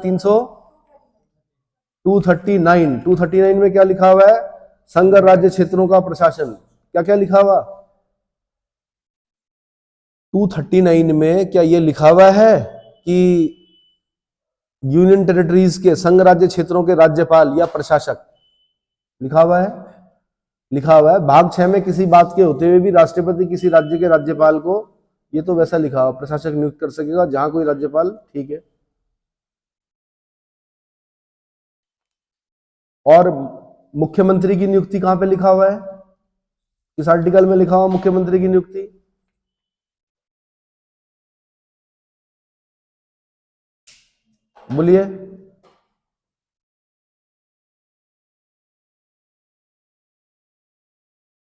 239 में क्या लिखा हुआ है? संघ राज्य क्षेत्रों का प्रशासन। क्या क्या लिखा हुआ 239 में? क्या ये लिखा हुआ है कि यूनियन टेरिटरीज के, संघ राज्य क्षेत्रों के राज्यपाल या प्रशासक? लिखा हुआ है, लिखा हुआ है। भाग 6 में किसी बात के होते हुए भी राष्ट्रपति किसी राज्य के राज्यपाल को, ये तो वैसा लिखा हुआ, प्रशासक नियुक्त कर सकेगा जहां कोई राज्यपाल, ठीक है। और मुख्यमंत्री की नियुक्ति कहां पे लिखा हुआ है? किस आर्टिकल में लिखा हुआ मुख्यमंत्री की नियुक्ति? बोलिए।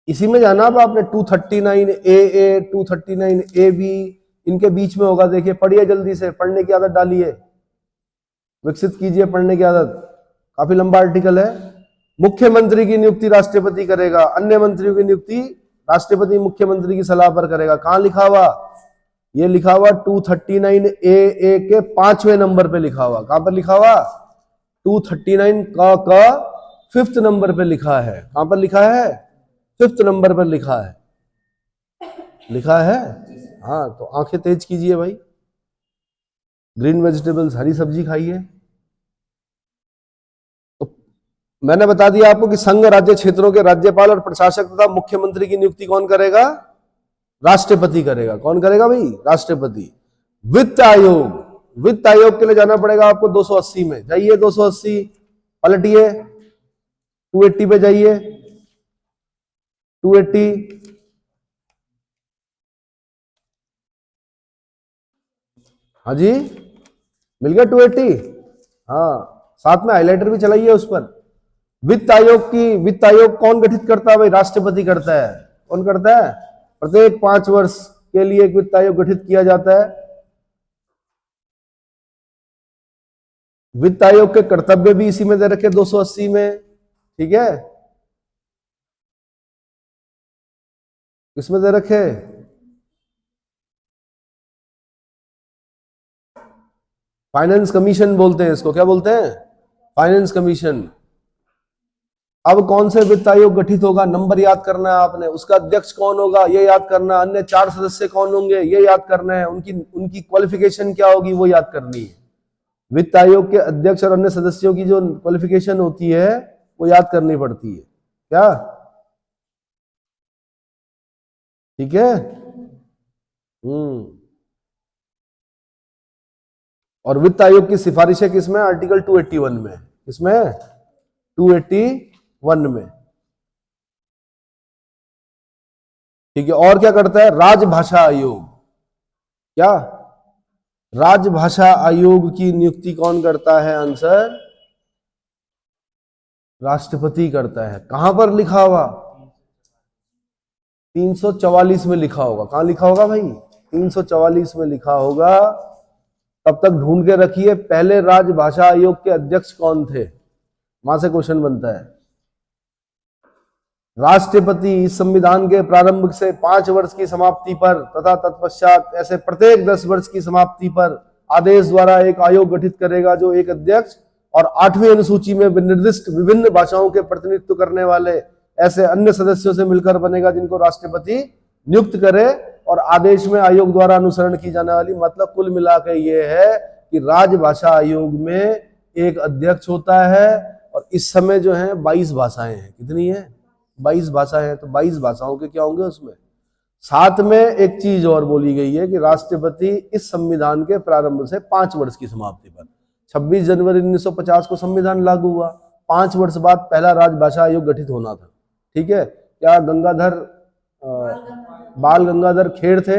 इसी में जाना अब आपने। 239 ए, 239 ए बी, इनके बीच में होगा। देखिए, पढ़िए जल्दी से, पढ़ने की आदत डालिए, विकसित कीजिए पढ़ने की आदत। काफी लंबा आर्टिकल है। मुख्यमंत्री की नियुक्ति राष्ट्रपति करेगा, अन्य मंत्रियों की नियुक्ति राष्ट्रपति मुख्यमंत्री की सलाह पर करेगा। कहां लिखा हुआ? ये लिखा हुआ 239 ए के 5वें नंबर पे लिखा हुआ। कहां पर लिखा हुआ? 239 का 5th नंबर पे लिखा है। कहां पर लिखा है? 5th नंबर पर लिखा है। लिखा है, हाँ। तो आंखें तेज कीजिए भाई, ग्रीन वेजिटेबल्स, हरी सब्जी खाइए। तो मैंने बता दिया आपको कि संघ राज्य क्षेत्रों के राज्यपाल और प्रशासक तथा मुख्यमंत्री की नियुक्ति कौन करेगा? राष्ट्रपति करेगा। कौन करेगा भाई? राष्ट्रपति। वित्त आयोग, वित्त आयोग के लिए जाना पड़ेगा आपको 280 में। जाइए 280, पलटिए, 280 पे जाइए, 280। हाँ जी, मिल गया 280। हाँ, साथ में हाइलाइटर भी चलाइए उस पर। वित्त आयोग कौन गठित करता है भाई? राष्ट्रपति करता है। कौन करता है? प्रत्येक 5 वर्ष के लिए एक वित्त आयोग गठित किया जाता है। वित्त आयोग के कर्तव्य भी इसी में दे रखे 280 में, ठीक है। किसमें दे रखे? फाइनेंस कमीशन बोलते हैं इसको। क्या बोलते हैं? Finance commission. अब कौन से वित्त आयोग गठित होगा? नंबर याद करना है आपने। उसका अध्यक्ष कौन होगा ये याद करना, अन्य 4 सदस्य कौन होंगे ये याद करना है, उनकी क्वालिफिकेशन क्या होगी वो याद करनी है। वित्त आयोग के अध्यक्ष और अन्य सदस्यों की जो क्वालिफिकेशन होती है वो याद करनी पड़ती है। क्या? ठीक है। और वित्त आयोग की सिफारिशें किसमें? आर्टिकल 281 में। किसमें? 281 में, ठीक है। और क्या करता है? राजभाषा आयोग। क्या? राजभाषा आयोग की नियुक्ति कौन करता है? आंसर, राष्ट्रपति करता है। कहां पर लिखा हुआ? 344 में लिखा होगा। कहां लिखा होगा भाई? 344 में लिखा होगा। तब तक ढूंढ के रखिए पहले राजभाषा आयोग के अध्यक्ष कौन थे, वहां से क्वेश्चन बनता है। राष्ट्रपति इस संविधान के प्रारंभ से 5 वर्ष की समाप्ति पर तथा तत्पश्चात ऐसे प्रत्येक 10 वर्ष की समाप्ति पर आदेश द्वारा एक आयोग गठित करेगा, जो एक अध्यक्ष और 8वीं अनुसूची में निर्दिष्ट विभिन्न भाषाओं के प्रतिनिधित्व करने वाले ऐसे अन्य सदस्यों से मिलकर बनेगा, जिनको राष्ट्रपति नियुक्त करे और आदेश में आयोग द्वारा अनुसरण की जाने वाली। मतलब कुल मिलाकर ये है कि राजभाषा आयोग में एक अध्यक्ष होता है और इस समय जो है 22 भाषाएं हैं। कितनी है? 22 भाषाएं हैं। तो 22 भाषाओं के क्या होंगे उसमें? साथ में एक चीज और बोली गई है कि राष्ट्रपति इस संविधान के प्रारंभ से 5 वर्ष की समाप्ति पर 26 जनवरी 1950 को संविधान लागू हुआ, 5 वर्ष बाद पहला राजभाषा आयोग गठित होना था। ठीक है। क्या बाल गंगाधर खेर थे?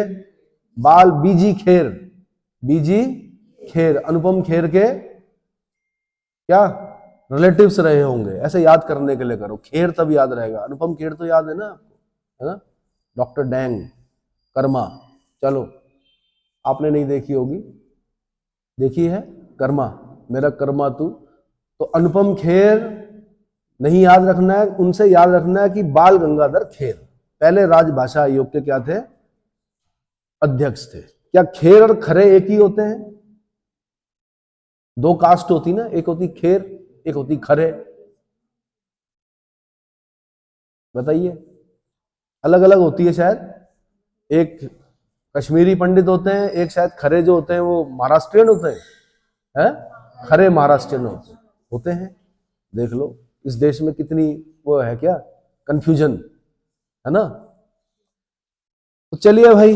बीजी खेर अनुपम खेर के क्या रिलेटिव्स रहे होंगे, ऐसे याद करने के लिए करो। खेर तब याद रहेगा, अनुपम खेर तो याद है ना आपको, है ना? डॉक्टर डैंग कर्मा, चलो आपने नहीं देखी होगी, देखी है कर्मा, मेरा कर्मा तू। तो अनुपम खेर नहीं याद रखना है, उनसे याद रखना है कि बाल गंगाधर खेर पहले राजभाषा आयोग के क्या थे? अध्यक्ष थे। क्या खेर और खरे एक ही होते हैं? 2 कास्ट होती ना, एक होती खेर, एक होती खरे। बताइए, अलग अलग होती है शायद। एक कश्मीरी पंडित होते हैं, एक शायद खरे जो होते हैं वो महाराष्ट्रियन होते हैं, खरे महाराष्ट्रियन होते हैं। देख लो इस देश में कितनी वो है, क्या कंफ्यूजन है ना। तो चलिए भाई,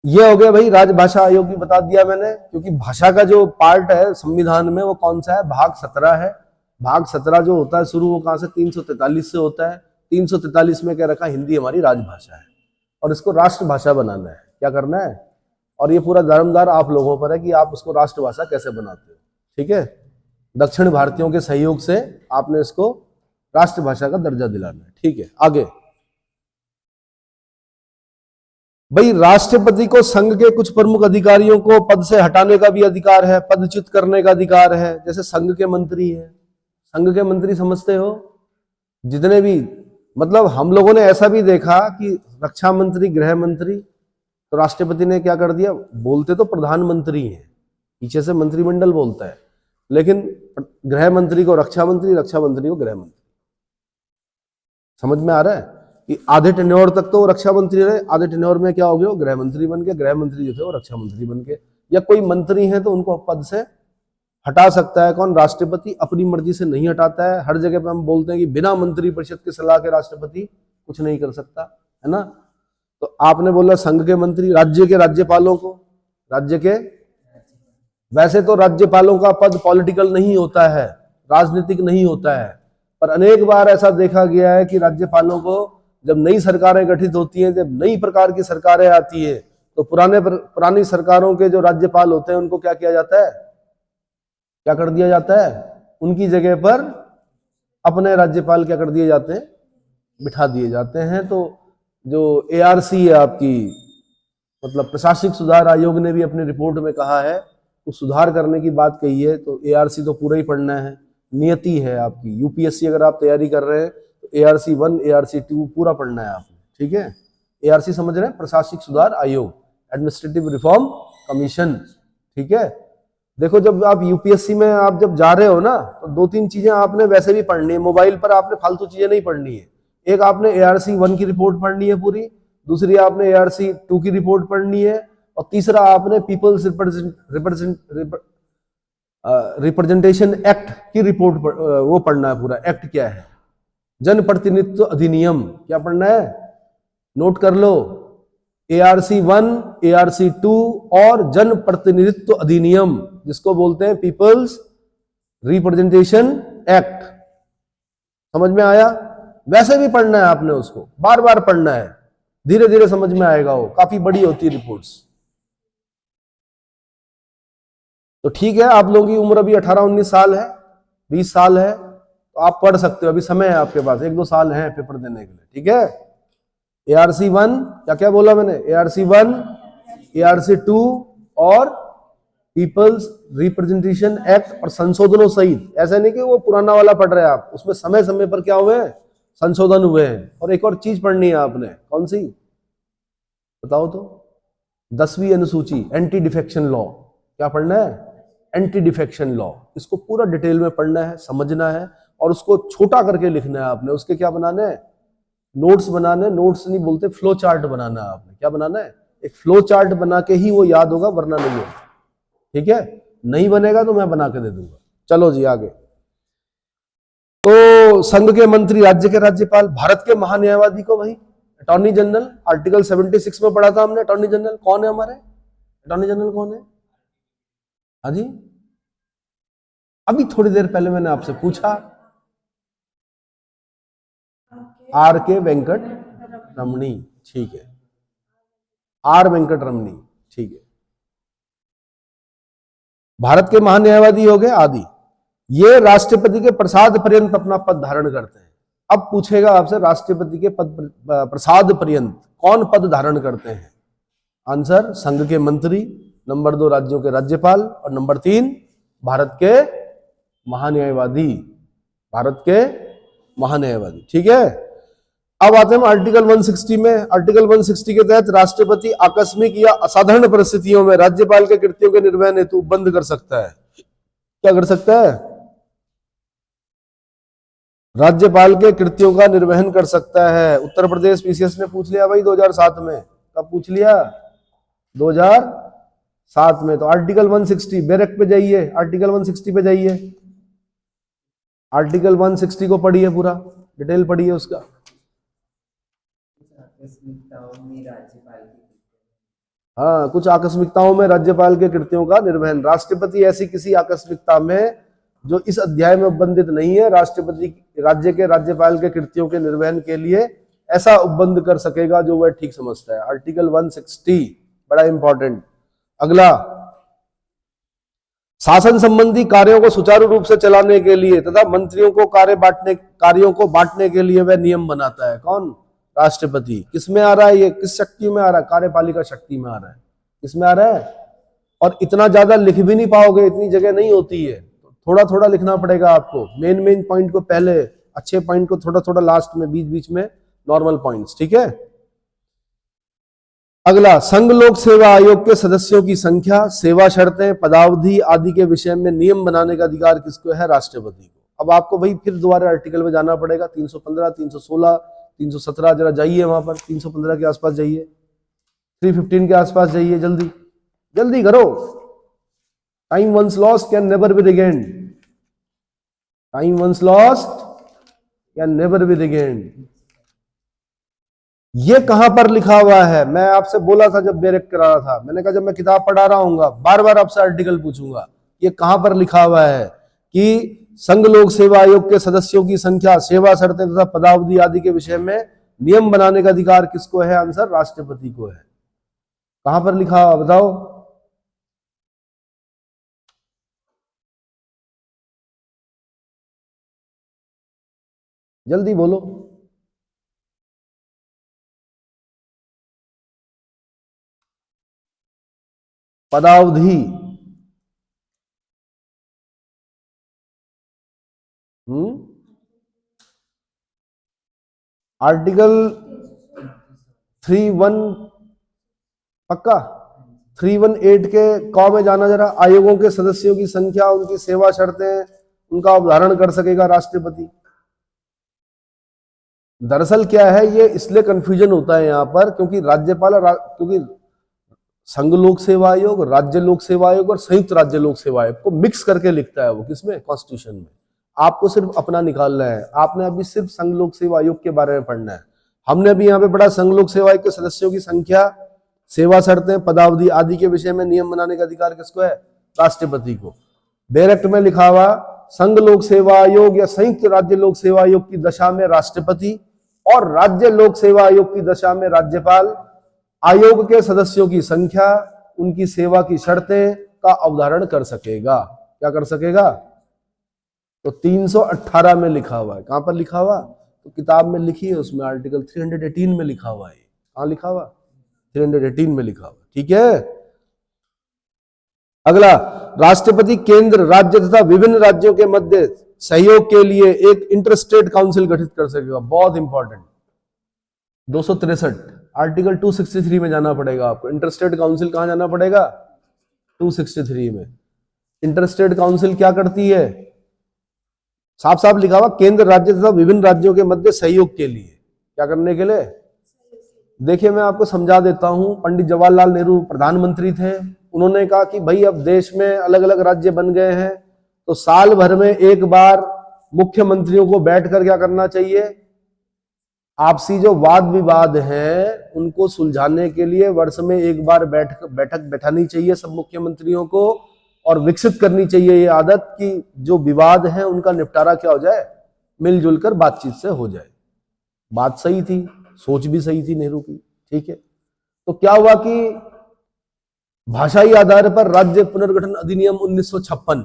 ये हो गया भाई राजभाषा आयोग भी बता दिया मैंने। क्योंकि भाषा का जो पार्ट है संविधान में वो कौन सा है? भाग 17 है। भाग 17 जो होता है शुरू वो कहां से? 343 से होता है। 343 में क्या रखा? हिंदी हमारी राजभाषा है और इसको राष्ट्रभाषा बनाना है। क्या करना है? और ये पूरा दारोमदार आप लोगों पर है कि आप उसको राष्ट्रभाषा कैसे बनाते हो। ठीक है, दक्षिण भारतीयों के सहयोग से आपने इसको राष्ट्रभाषा का दर्जा दिलाना है। ठीक है, आगे भाई, राष्ट्रपति को संघ के कुछ प्रमुख अधिकारियों को पद से हटाने का भी अधिकार है, पदच्युत करने का अधिकार है। जैसे संघ के मंत्री है, संघ के मंत्री समझते हो जितने भी, मतलब हम लोगों ने ऐसा भी देखा कि रक्षा मंत्री, गृह मंत्री, तो राष्ट्रपति ने क्या कर दिया? बोलते तो प्रधानमंत्री हैं, पीछे से मंत्रिमंडल बोलता है, लेकिन गृह मंत्री को रक्षा मंत्री, रक्षा मंत्री को गृह मंत्री। समझ में आ रहा है कि आधे टेन्योर तक तो वो रक्षा मंत्री रहे, आधे टेन्योर में क्या हो गया? गृह मंत्री बन गए। गृह मंत्री जो थे वो रक्षा मंत्री बन गए। या कोई मंत्री है तो उनको पद से हटा सकता है कौन? राष्ट्रपति। अपनी मर्जी से नहीं हटाता है। हर जगह पे हम बोलते हैं कि बिना मंत्री परिषद की सलाह के राष्ट्रपति कुछ नहीं कर सकता, है ना। तो आपने बोला संघ के मंत्री, राज्य के राज्यपालों को, राज्य के, वैसे तो राज्यपालों का पद पॉलिटिकल नहीं होता है, राजनीतिक नहीं होता है, पर अनेक बार ऐसा देखा गया है कि राज्यपालों को जब नई सरकारें गठित होती हैं, जब नई प्रकार की सरकारें आती है, तो पुरानी सरकारों के जो राज्यपाल होते हैं उनको क्या किया जाता है? क्या कर दिया जाता है? उनकी जगह पर अपने राज्यपाल क्या कर दिए जाते हैं? बिठा दिए जाते हैं। तो जो एआरसी है आपकी, मतलब प्रशासनिक सुधार आयोग ने भी अपनी रिपोर्ट में कहा है, तो सुधार करने की बात कही है। तो एआरसी तो पूरा ही पढ़ना है, नियति है आपकी। यूपीएससी अगर आप तैयारी कर रहे हैं तो एआरसी 1, एआरसी 2 पूरा पढ़ना है आपने। ठीक है, एआरसी समझ रहे हैं? प्रशासनिक सुधार आयोग, एडमिनिस्ट्रेटिव रिफॉर्म कमीशन। ठीक है, देखो जब आप यूपीएससी में आप जब जा रहे हो ना, तो 2-3 चीजें आपने वैसे भी पढ़नी है। मोबाइल पर आपने फालतू चीजें नहीं पढ़नी है। एक आपने एआरसी 1 की रिपोर्ट पढ़नी है पूरी, दूसरी आपने एआरसी 2 की रिपोर्ट पढ़नी है, और तीसरा आपने पीपल्स रिप्रेजेंटेशन एक्ट की रिपोर्ट वो पढ़ना है पूरा। एक्ट क्या है? जन प्रतिनिधित्व अधिनियम। क्या पढ़ना है? नोट कर लो, एआरसी 1, एआरसी 2 और जन प्रतिनिधित्व अधिनियम, जिसको बोलते हैं पीपल्स रिप्रेजेंटेशन एक्ट। समझ में आया? वैसे भी पढ़ना है आपने, उसको बार बार पढ़ना है, धीरे धीरे समझ में आएगा। वो काफी बड़ी होती है रिपोर्ट्स। तो ठीक है, आप लोगों की उम्र अभी 18-19 साल है, 20 साल है, तो आप पढ़ सकते हो, अभी समय है आपके पास, 1-2 साल है पेपर देने के लिए। ठीक है, ARC 1, क्या क्या बोला मैंने, ARC 1, ARC 2 और पीपल्स रिप्रेजेंटेशन एक्ट और संशोधनों सहित। ऐसा नहीं कि वो पुराना वाला पढ़ रहे हैं आप, उसमें समय समय पर क्या हुए हैं, संशोधन हुए हैं। और एक और चीज पढ़नी है आपने, कौन सी बताओ तो, 10वीं अनुसूची एंटी डिफेक्शन लॉ। क्या पढ़ना है, एंटी डिफेक्शन लॉ। इसको पूरा डिटेल में पढ़ना है, समझना है और उसको छोटा करके लिखना है आपने। उसके क्या बनाना है, नोट्स बनाने, नोट्स नहीं बोलते, फ्लो चार्ट बनाना है आपने। क्या बनाना है, एक फ्लो चार्ट बना के ही वो याद होगा, वरना नहीं होगा। ठीक है, नहीं बनेगा तो मैं बना के दे दूंगा। चलो जी आगे। तो संघ के मंत्री, राज्य के राज्यपाल, भारत के महान्यायवादी को भाई अटॉर्नी जनरल, आर्टिकल 76 में पढ़ा था हमने। अटॉर्नी जनरल कौन है हमारे, अटॉर्नी जनरल कौन है, हाँ जी, अभी थोड़ी देर पहले मैंने आपसे पूछा, R.K. वेंकट रमणी। ठीक है, R. वेंकट रमणी, ठीक है। भारत के महान्यायवादी हो गए आदि। ये राष्ट्रपति के प्रसाद पर्यंत अपना पद धारण करते हैं। अब पूछेगा आपसे, राष्ट्रपति के पद प्रसाद पर्यंत कौन पद धारण करते हैं? आंसर, संघ के मंत्री, नंबर 2 राज्यों के राज्यपाल और नंबर 3 भारत के महान्यायवादी, भारत के महान्यायवादी। ठीक है, अब आते हैं आर्टिकल 160 में। आर्टिकल 160 के तहत राष्ट्रपति आकस्मिक या असाधारण परिस्थितियों में राज्यपाल के कृत्यों के निर्वहन हेतु बंद कर सकता है। क्या कर सकता है, राज्यपाल के कृत्यों का निर्वहन कर सकता है। उत्तर प्रदेश पीसीएस ने पूछ लिया भाई 2007 में। कब पूछ लिया, 2007 में। तो आर्टिकल 160 बैरक पे जाइए, आर्टिकल 160 पे जाइए, आर्टिकल 160 को पढ़िए, पूरा डिटेल पढ़िए उसका। हाँ, कुछ आकस्मिकताओं में राज्यपाल के कृत्यों का निर्वहन। राष्ट्रपति ऐसी किसी आकस्मिकता में जो इस अध्याय में उपबंधित नहीं है, राष्ट्रपति राज्य के राज्यपाल के कृत्यों के निर्वहन के लिए ऐसा उपबंध कर सकेगा जो वह ठीक समझता है। आर्टिकल 160 बड़ा इंपॉर्टेंट। अगला, शासन संबंधी कार्यों को सुचारू रूप से चलाने के लिए तथा मंत्रियों को कार्यों को बांटने के लिए वह नियम बनाता है। कौन, राष्ट्रपति। किस में आ रहा है ये, किस शक्ति में आ रहा है, कार्यपालिका शक्ति में आ रहा है। किस में आ रहा है, और इतना ज्यादा लिख भी नहीं पाओगे, इतनी जगह नहीं होती है, थोड़ा थोड़ा लिखना पड़ेगा आपको। मेन पॉइंट को पहले, अच्छे पॉइंट को थोड़ा थोड़ा लास्ट में, बीच बीच में नॉर्मल पॉइंट्स। ठीक है, अगला, संघ लोक सेवा आयोग के सदस्यों की संख्या, सेवा शर्तें, पदावधि आदि के विषय में नियम बनाने का अधिकार किसको है, राष्ट्रपति को। अब आपको भाई फिर दोबारा आर्टिकल में जाना पड़ेगा, 315, 316, 317, जरा जाइए वहां पर, 315 के आसपास जाइए, 315 के आसपास जाइए, जल्दी जल्दी करो। Time once lost can never be regained, time once lost can never be regained. ये कहां पर लिखा हुआ है, मैं आपसे बोला था जब बैरक करा रहा था, मैंने कहा जब मैं किताब पढ़ा रहा हूँ बार बार आपसे आर्टिकल पूछूंगा। ये कहां पर लिखा हुआ है कि संघ लोक सेवा आयोग के सदस्यों की संख्या, सेवा शर्तें तथा पदावधि आदि के विषय में नियम बनाने का अधिकार किसको है? आंसर, राष्ट्रपति को है। कहां पर लिखा हुआ बताओ, जल्दी बोलो। पदावधि, आर्टिकल 31 पक्का, 318 के क में जाना जरा। आयोगों के सदस्यों की संख्या, उनकी सेवा शर्तें, उनका अवधारण कर सकेगा राष्ट्रपति। दरअसल क्या है, ये इसलिए कंफ्यूजन होता है यहां पर क्योंकि राज्यपाल, क्योंकि संघ लोक सेवा आयोग, राज्य लोक सेवा आयोग और संयुक्त राज्य लोक सेवा आयोग को मिक्स करके लिखता है वो, किसमें, कॉन्स्टिट्यूशन में। आपको सिर्फ अपना निकालना है। आपने अभी सिर्फ संघ लोक सेवा आयोग के बारे में पढ़ना है। हमने अभी यहाँ पे पढ़ा संघ लोक सेवा आयोग के सदस्यों की संख्या, सेवा शर्तें, पदावधि आदि के विषय में नियम बनाने का अधिकार किसको है? राष्ट्रपति को। बैरक में लिखा हुआ संघ लोक सेवा आयोग या संयुक्त राज्य लोक सेवा आयोग की दशा में राष्ट्रपति और राज्य लोक सेवा आयोग की दशा में राज्यपाल आयोग के सदस्यों की संख्या, उनकी सेवा की शर्तें का अवधारण कर सकेगा। क्या कर सकेगा? तो 318 में लिखा हुआ है। कहां पर लिखा हुआ? तो किताब में लिखी है, उसमें आर्टिकल 318 में लिखा हुआ है। कहाँ लिखा हुआ? 318 में लिखा हुआ। ठीक है। अगला, राष्ट्रपति केंद्र, राज्य तथा विभिन्न राज्यों के मध्य सहयोग के लिए एक इंटरस्टेट काउंसिल गठित कर सकेगा। बहुत इंपॉर्टेंट। 263 आर्टिकल 263 में जाना पड़ेगा आपको। इंटरस्टेट काउंसिल कहां जाना पड़ेगा? 263 में। इंटरस्टेट काउंसिल क्या करती है? साफ साफ लिखा हुआ, केंद्र राज्य तथा विभिन्न राज्यों के मध्य सहयोग के लिए। क्या करने के लिए? देखिए मैं आपको समझा देता हूं। पंडित जवाहरलाल नेहरू प्रधानमंत्री थे। उन्होंने कहा कि भाई अब देश में अलग अलग राज्य बन गए हैं, तो साल भर में एक बार मुख्यमंत्रियों को बैठकर क्या करना चाहिए? आपसी जो वाद विवाद हैं उनको सुलझाने के लिए वर्ष में एक बार बैठक बैठानी चाहिए सब मुख्यमंत्रियों को, और विकसित करनी चाहिए ये आदत कि जो विवाद है उनका निपटारा क्या हो जाए? मिलजुल कर बातचीत से हो जाए। बात सही थी, सोच भी सही थी नेहरू की। ठीक है। तो क्या हुआ कि भाषाई आधार पर राज्य पुनर्गठन अधिनियम 1956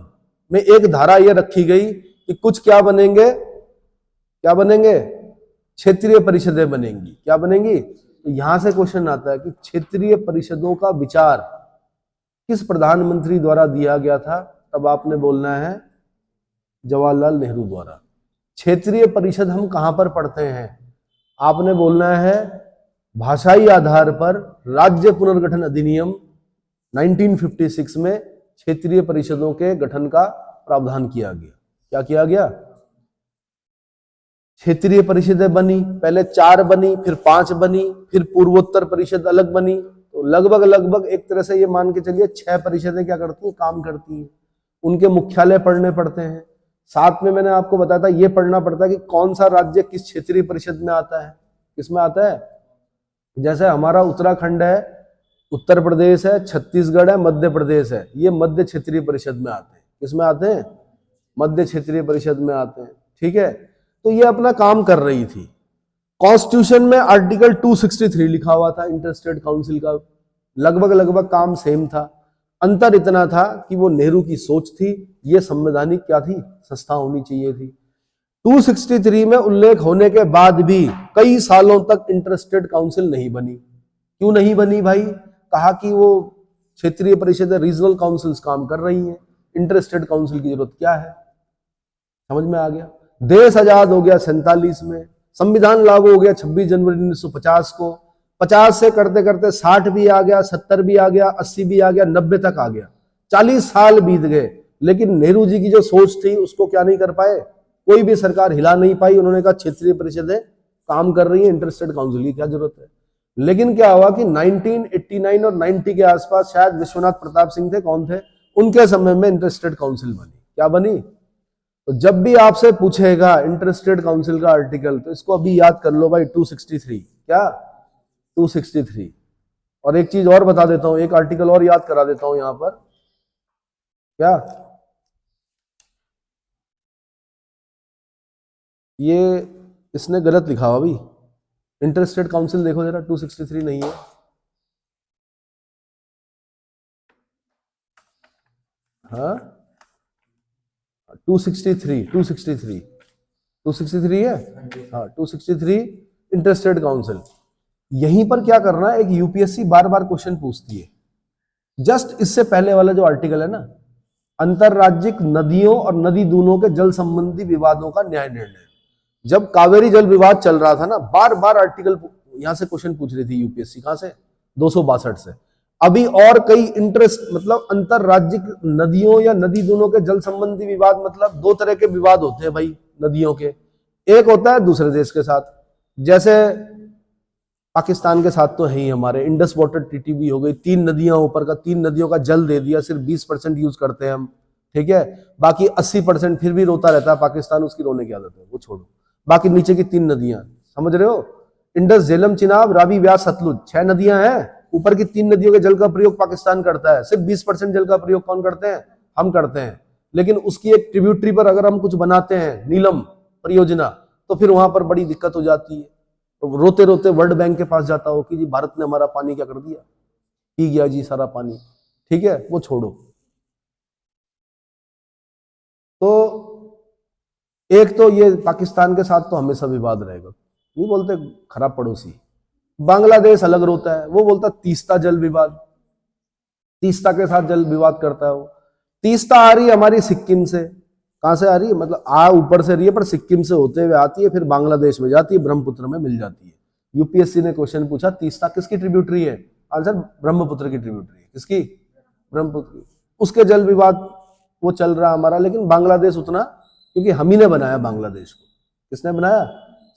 में एक धारा यह रखी गई कि कुछ क्या बनेंगे? क्या बनेंगे? क्षेत्रीय परिषदें बनेंगी। क्या बनेंगी? तो यहां से क्वेश्चन आता है कि क्षेत्रीय परिषदों का विचार किस प्रधानमंत्री द्वारा दिया गया था? तब आपने बोलना है जवाहरलाल नेहरू द्वारा। क्षेत्रीय परिषद हम कहां पर पढ़ते हैं? आपने बोलना है भाषाई आधार पर राज्य पुनर्गठन अधिनियम 1956 में क्षेत्रीय परिषदों के गठन का प्रावधान किया गया। क्या किया गया? क्षेत्रीय परिषदें बनी, पहले 4 बनी, फिर 5 बनी, फिर पूर्वोत्तर परिषद अलग बनी। तो लगभग एक तरह से ये मान के चलिए 6 परिषदें क्या करती हैं? काम करती हैं। उनके मुख्यालय पढ़ने पड़ते हैं। साथ में मैंने आपको बताया था ये पढ़ना पड़ता है कि कौन सा राज्य किस क्षेत्रीय परिषद में आता है। किसमें आता है? जैसे हमारा उत्तराखंड है, उत्तर प्रदेश है, छत्तीसगढ़ है, मध्य प्रदेश है, ये मध्य क्षेत्रीय परिषद में आते हैं। किसमें आते हैं? मध्य क्षेत्रीय परिषद में आते हैं। ठीक है। तो ये अपना काम कर रही थी। कॉन्स्टिट्यूशन में आर्टिकल 263 लिखा हुआ था इंटरस्टेट काउंसिल का। लगभग काम सेम था। अंतर इतना था कि वो नेहरू की सोच थी, ये संवैधानिक क्या थी? संस्था होनी चाहिए थी। 263 में उल्लेख होने के बाद भी कई सालों तक इंटरस्टेट काउंसिल नहीं बनी। क्यों नहीं बनी भाई? कहा कि वो क्षेत्रीय परिषद रीजनल काउंसिल्स काम कर रही हैं, इंटरस्टेट काउंसिल की जरूरत क्या है? समझ में आ गया। देश आजाद हो गया 47 में, संविधान लागू हो गया 26 जनवरी 1950 को। 50 से करते करते 60 भी आ गया, 70 भी आ गया, 80 भी आ गया, 90 तक आ गया। 40 साल बीत गए, लेकिन नेहरू जी की जो सोच थी उसको क्या नहीं कर पाए? कोई भी सरकार हिला नहीं पाई। उन्होंने कहा क्षेत्रीय परिषदें काम कर रही है, इंटरस्टेट काउंसिल की क्या जरूरत है? लेकिन क्या हुआ कि 1989 और 90 के आसपास शायद विश्वनाथ प्रताप सिंह थे, कौन थे, उनके समय में इंटरस्टेट काउंसिल बनी। क्या बनी? तो जब भी आपसे पूछेगा इंटरस्टेट काउंसिल का आर्टिकल, तो इसको अभी याद कर लो भाई, 263। क्या? 263। और एक चीज और बता देता हूं, एक आर्टिकल और याद करा देता हूं यहां पर। क्या? ये इसने गलत लिखा हुआ अभी। इंटरस्टेट काउंसिल देखो जरा, 263 नहीं है। हाँ, 263 है। हाँ, 263 इंटरस्टेट काउंसिल। यहीं पर क्या करना है, एक यूपीएससी बार बार क्वेश्चन पूछती है। जस्ट इससे पहले वाला जो आर्टिकल है ना, अंतरराज्यिक नदियों और नदी दूनों के जल संबंधी विवादों का न्याय निर्णय। जब कावेरी जल विवाद चल रहा था ना, बार बार आर्टिकल यहां से क्वेश्चन पूछ रही थी यूपीएससी। कहां से? 262 से। अभी और कई इंटरेस्ट, मतलब अंतरराज्यिक नदियों या नदी दोनों के जल संबंधी विवाद, मतलब 2 तरह के विवाद होते हैं भाई नदियों के। एक होता है दूसरे देश के साथ, जैसे पाकिस्तान के साथ तो है ही हमारे, इंडस वाटर ट्रीटी भी हो गई। 3 नदियां ऊपर का, 3 नदियों का जल दे दिया, सिर्फ 20% यूज करते हैं हम। ठीक है। बाकी 80% फिर भी रोता रहता है पाकिस्तान, उसकी रोने की आदत है, वो छोड़ो। बाकी नीचे की 3 नदियां, समझ रहे हो? इंडस, झेलम, चिनाब, रावी, व्यास, सतलुज, 6 नदियां हैं। ऊपर की 3 नदियों के जल का प्रयोग पाकिस्तान करता है। सिर्फ 20% जल का प्रयोग कौन करते हैं? हम करते हैं। लेकिन उसकी एक ट्रिब्यूटरी पर अगर हम कुछ बनाते हैं, नीलम परियोजना, तो फिर वहां पर बड़ी दिक्कत हो जाती है। तो रोते रोते वर्ल्ड बैंक के पास जाता हो कि जी भारत ने हमारा पानी क्या कर दिया, पी गया जी सारा पानी। ठीक है, वो छोड़ो। तो एक तो ये पाकिस्तान के साथ तो हमेशा विवाद रहेगा, नहीं बोलते खराब पड़ोसी। बांग्लादेश अलग रोता है, वो बोलता तीस्ता जल विवाद, तीस्ता के साथ जल विवाद करता है वो। तीस्ता आ रही है हमारी सिक्किम से, कहां से आ रही है, मतलब आ ऊपर से रही है पर सिक्किम से होते हुए आती है, फिर बांग्लादेश में जाती है, ब्रह्मपुत्र में मिल जाती है। यूपीएससी ने क्वेश्चन पूछा तीस्ता किसकी ट्रिब्यूटरी है, आंसर ब्रह्मपुत्र की ट्रिब्यूटरी है। किसकी, ब्रह्मपुत्र की। उसके जल विवाद वो चल रहा हमारा, लेकिन बांग्लादेश उतना, क्योंकि हम ही ने बनाया बांग्लादेश को। किसने बनाया,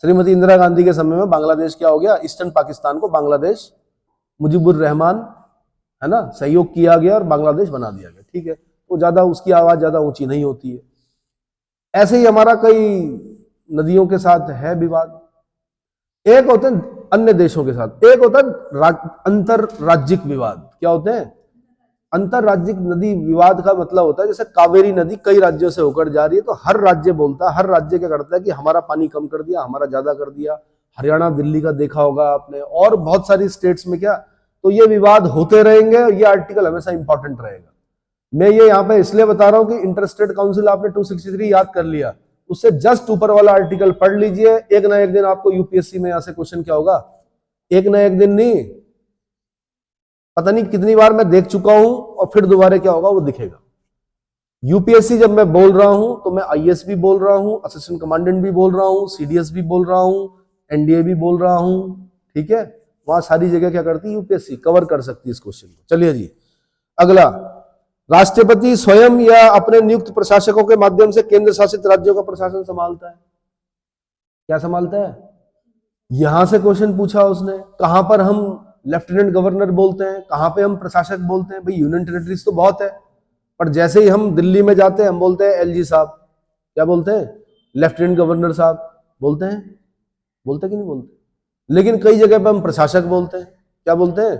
श्रीमती इंदिरा गांधी के समय में बांग्लादेश क्या हो गया, ईस्टर्न पाकिस्तान को बांग्लादेश, मुजीबुर रहमान है ना, सहयोग किया गया और बांग्लादेश बना दिया गया। ठीक है, तो ज्यादा उसकी आवाज ज्यादा ऊंची नहीं होती है। ऐसे ही हमारा कई नदियों के साथ है विवाद। एक होते हैं अन्य देशों के साथ, एक होता है अंतर राज्यिक विवाद। क्या होते हैं, अंतर राज्यिक नदी विवाद का मतलब होता है जैसे कावेरी नदी कई राज्यों से होकर जा रही है, तो हर राज्य बोलता है, हर राज्य क्या करता है कि हमारा पानी कम कर दिया, हमारा ज्यादा कर दिया। हरियाणा दिल्ली का देखा होगा आपने, और बहुत सारी स्टेट्स में क्या, तो ये विवाद होते रहेंगे। ये आर्टिकल हमेशा इंपॉर्टेंट रहेगा। मैं ये यहाँ पे इसलिए बता रहा हूं कि इंटरस्टेट काउंसिल आपने 263 याद कर लिया, उससे जस्ट ऊपर वाला आर्टिकल पढ़ लीजिए। एक ना एक दिन आपको यूपीएससी में यहां से क्वेश्चन क्या होगा, एक ना एक दिन नहीं, पता नहीं कितनी बार मैं देख चुका हूं, और फिर दोबारा क्या होगा वो दिखेगा। यूपीएससी जब मैं बोल रहा हूं तो मैं आईएएस भी बोल रहा हूं, असिस्टेंट कमांडेंट भी बोल रहा हूं, सीडीएस भी बोल रहा हूं, एनडीए भी बोल रहा हूं। ठीक है, वहां सारी जगह क्या करती है, यूपीएससी कवर कर सकती है इस क्वेश्चन को। चलिए जी, अगला, राष्ट्रपति स्वयं या अपने नियुक्त प्रशासकों के माध्यम से केंद्र शासित राज्यों का प्रशासन संभालता है। क्या संभालता है, यहां से क्वेश्चन पूछा उसने, कहां पर हम लेफ्टिनेंट गवर्नर बोलते हैं, कहां पे हम प्रशासक बोलते हैं। भाई यूनियन टेरिटरीज तो बहुत है, पर जैसे ही हम दिल्ली में जाते हैं हम बोलते हैं एलजी साहब, क्या बोलते हैं, लेफ्टिनेंट गवर्नर साहब बोलते हैं, बोलते कि नहीं बोलते। लेकिन कई जगह पे हम प्रशासक बोलते हैं, क्या बोलते हैं।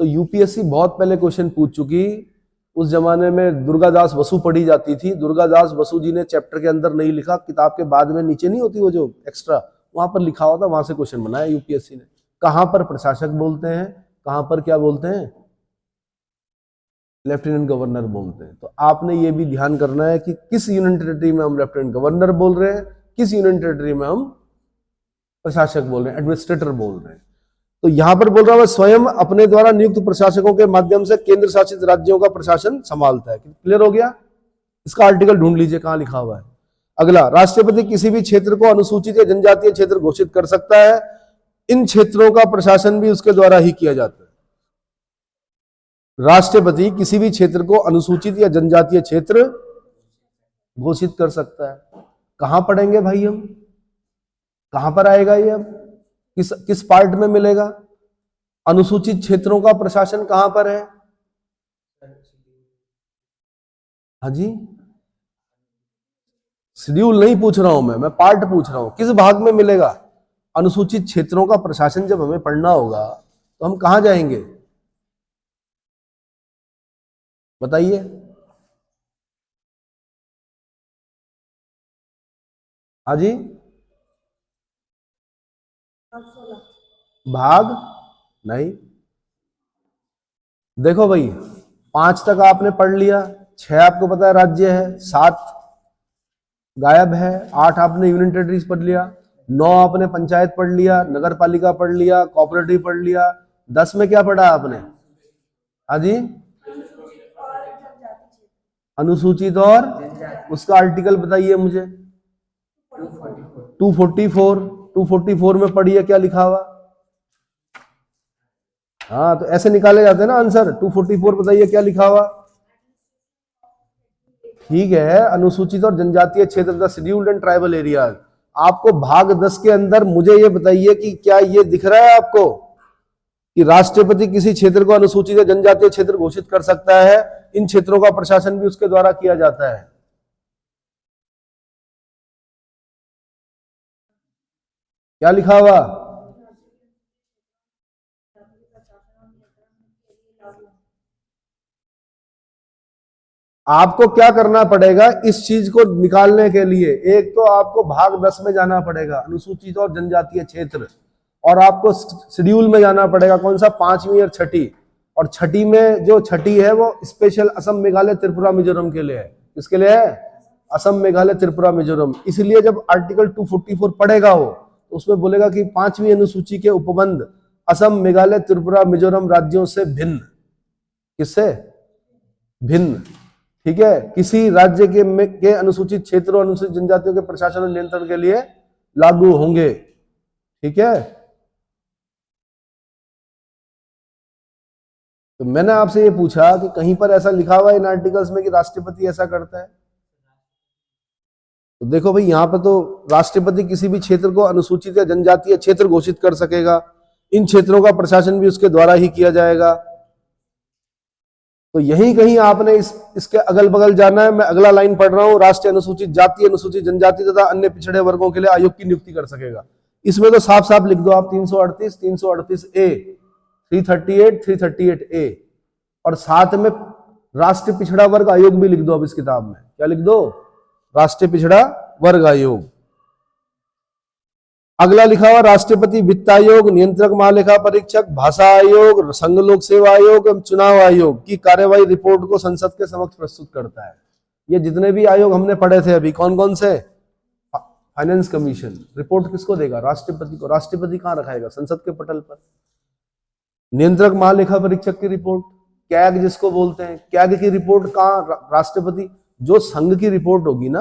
तो यूपीएससी बहुत पहले क्वेश्चन पूछ चुकी। उस जमाने में दुर्गादास बसु पढ़ी जाती थी, दुर्गादास बसु जी ने चैप्टर के अंदर नहीं लिखा, किताब के बाद में नीचे नहीं होती वो जो एक्स्ट्रा, वहां पर लिखा हुआ था, वहां से क्वेश्चन बनाया यूपीएससी ने। कहां पर प्रशासक बोलते हैं, कहां पर क्या बोलते हैं, लेफ्टिनेंट गवर्नर बोलते हैं। तो आपने ये भी ध्यान करना है कि किस यूनियन टेरिटरी में हम लेफ्टिनेंट गवर्नर बोल रहे हैं, किस यूनियन टेरिटरी में हम प्रशासक बोल रहे हैं, एडमिनिस्ट्रेटर बोल रहे हैं। तो यहां पर बोल रहा है स्वयं अपने द्वारा नियुक्त प्रशासकों के माध्यम से केंद्र शासित राज्यों का प्रशासन संभालता है। क्लियर हो गया, इसका आर्टिकल ढूंढ लीजिए कहां लिखा हुआ है। अगला, राष्ट्रपति किसी भी क्षेत्र को अनुसूचित या जनजातीय क्षेत्र घोषित कर सकता है। इन क्षेत्रों का प्रशासन भी उसके द्वारा ही किया जाता है। राष्ट्रपति किसी भी क्षेत्र को अनुसूचित या जनजातीय क्षेत्र घोषित कर सकता है। कहां पढ़ेंगे भाई हम, कहां पर आएगा ये, अब किस पार्ट में मिलेगा, अनुसूचित क्षेत्रों का प्रशासन कहां पर है। हाँ जी, शेड्यूल नहीं पूछ रहा हूं मैं पार्ट पूछ रहा हूं, किस भाग में मिलेगा। अनुसूचित क्षेत्रों का प्रशासन जब हमें पढ़ना होगा तो हम कहां जाएंगे, बताइए। हाँ जी, भाग नहीं, देखो भाई 5 तक आपने पढ़ लिया, 6 आपको पता है राज्य है, 7 गायब है, 8 आपने यूनियन टेरिटरीज पढ़ लिया, 9 आपने पंचायत पढ़ लिया, नगर पालिका पढ़ लिया, कोऑपरेटिव पढ़ लिया, 10 में क्या पढ़ा आपने। हाँ जी, अनुसूचित और उसका आर्टिकल बताइए मुझे। 244 में पढ़िए क्या लिखा हुआ। हाँ, तो ऐसे निकाले जाते हैं ना आंसर। 244 बताइए क्या लिखा हुआ। ठीक है, अनुसूचित और जनजातीय क्षेत्र, the scheduled and tribal areas. आपको भाग 10 के अंदर मुझे ये बताइए कि क्या ये दिख रहा है आपको कि राष्ट्रपति किसी क्षेत्र को अनुसूचित या जनजातीय क्षेत्र घोषित कर सकता है, इन क्षेत्रों का प्रशासन भी उसके द्वारा किया जाता है। क्या लिखा हुआ, आपको क्या करना पड़ेगा इस चीज को निकालने के लिए। एक तो आपको भाग 10 में जाना पड़ेगा, अनुसूचित और जनजातीय क्षेत्र, और आपको शेड्यूल में जाना पड़ेगा, कौन सा, 5वीं और 6ठी। और 6ठी में जो 6ठी है वो स्पेशल असम, मेघालय, त्रिपुरा, मिजोरम के लिए है। किसके लिए है, असम, मेघालय, त्रिपुरा, मिजोरम। इसलिए जब आर्टिकल 244 पढ़ेगा वो तो उसमें बोलेगा कि 5वीं अनुसूची के उपबंध असम, मेघालय, त्रिपुरा, मिजोरम राज्यों से भिन्न। किससे भिन्न? ठीक है, किसी राज्य के अनुसूचित क्षेत्रों, अनुसूचित जनजातियों के प्रशासन और नियंत्रण के लिए लागू होंगे। ठीक है, तो मैंने आपसे ये पूछा कि कहीं पर ऐसा लिखा हुआ है इन आर्टिकल्स में कि राष्ट्रपति ऐसा करता है? तो देखो भाई, यहां पर तो राष्ट्रपति किसी भी क्षेत्र को अनुसूचित या जनजातीय क्षेत्र घोषित कर सकेगा। इन क्षेत्रों का प्रशासन भी उसके द्वारा ही किया जाएगा। तो यहीं कहीं आपने इसके अगल बगल जाना है। मैं अगला लाइन पढ़ रहा हूं, राष्ट्रीय अनुसूचित जाति, अनुसूचित जनजाति तथा अन्य पिछड़े वर्गों के लिए आयोग की नियुक्ति कर सकेगा। इसमें तो साफ साफ लिख दो आप 338, 338A, 338, 338A, और साथ में राष्ट्रीय पिछड़ा वर्ग आयोग भी लिख दो। अब इस किताब में क्या लिख दो? राष्ट्रीय पिछड़ा वर्ग आयोग। अगला लिखा हुआ राष्ट्रपति वित्त आयोग, नियंत्रक महालेखा परीक्षक, भाषा आयोग, संघ लोक सेवा आयोग एवं चुनाव आयोग की कार्यवाही रिपोर्ट को संसद के समक्ष प्रस्तुत करता है। ये जितने भी आयोग हमने पढ़े थे अभी, कौन कौन से? Finance commission. रिपोर्ट किसको देगा? राष्ट्रपति को। राष्ट्रपति कहां रखाएगा? संसद के पटल पर। नियंत्रक महालेखा परीक्षक की रिपोर्ट, कैग जिसको बोलते हैं, कैग की रिपोर्ट कहां? राष्ट्रपति। जो संघ की रिपोर्ट होगी ना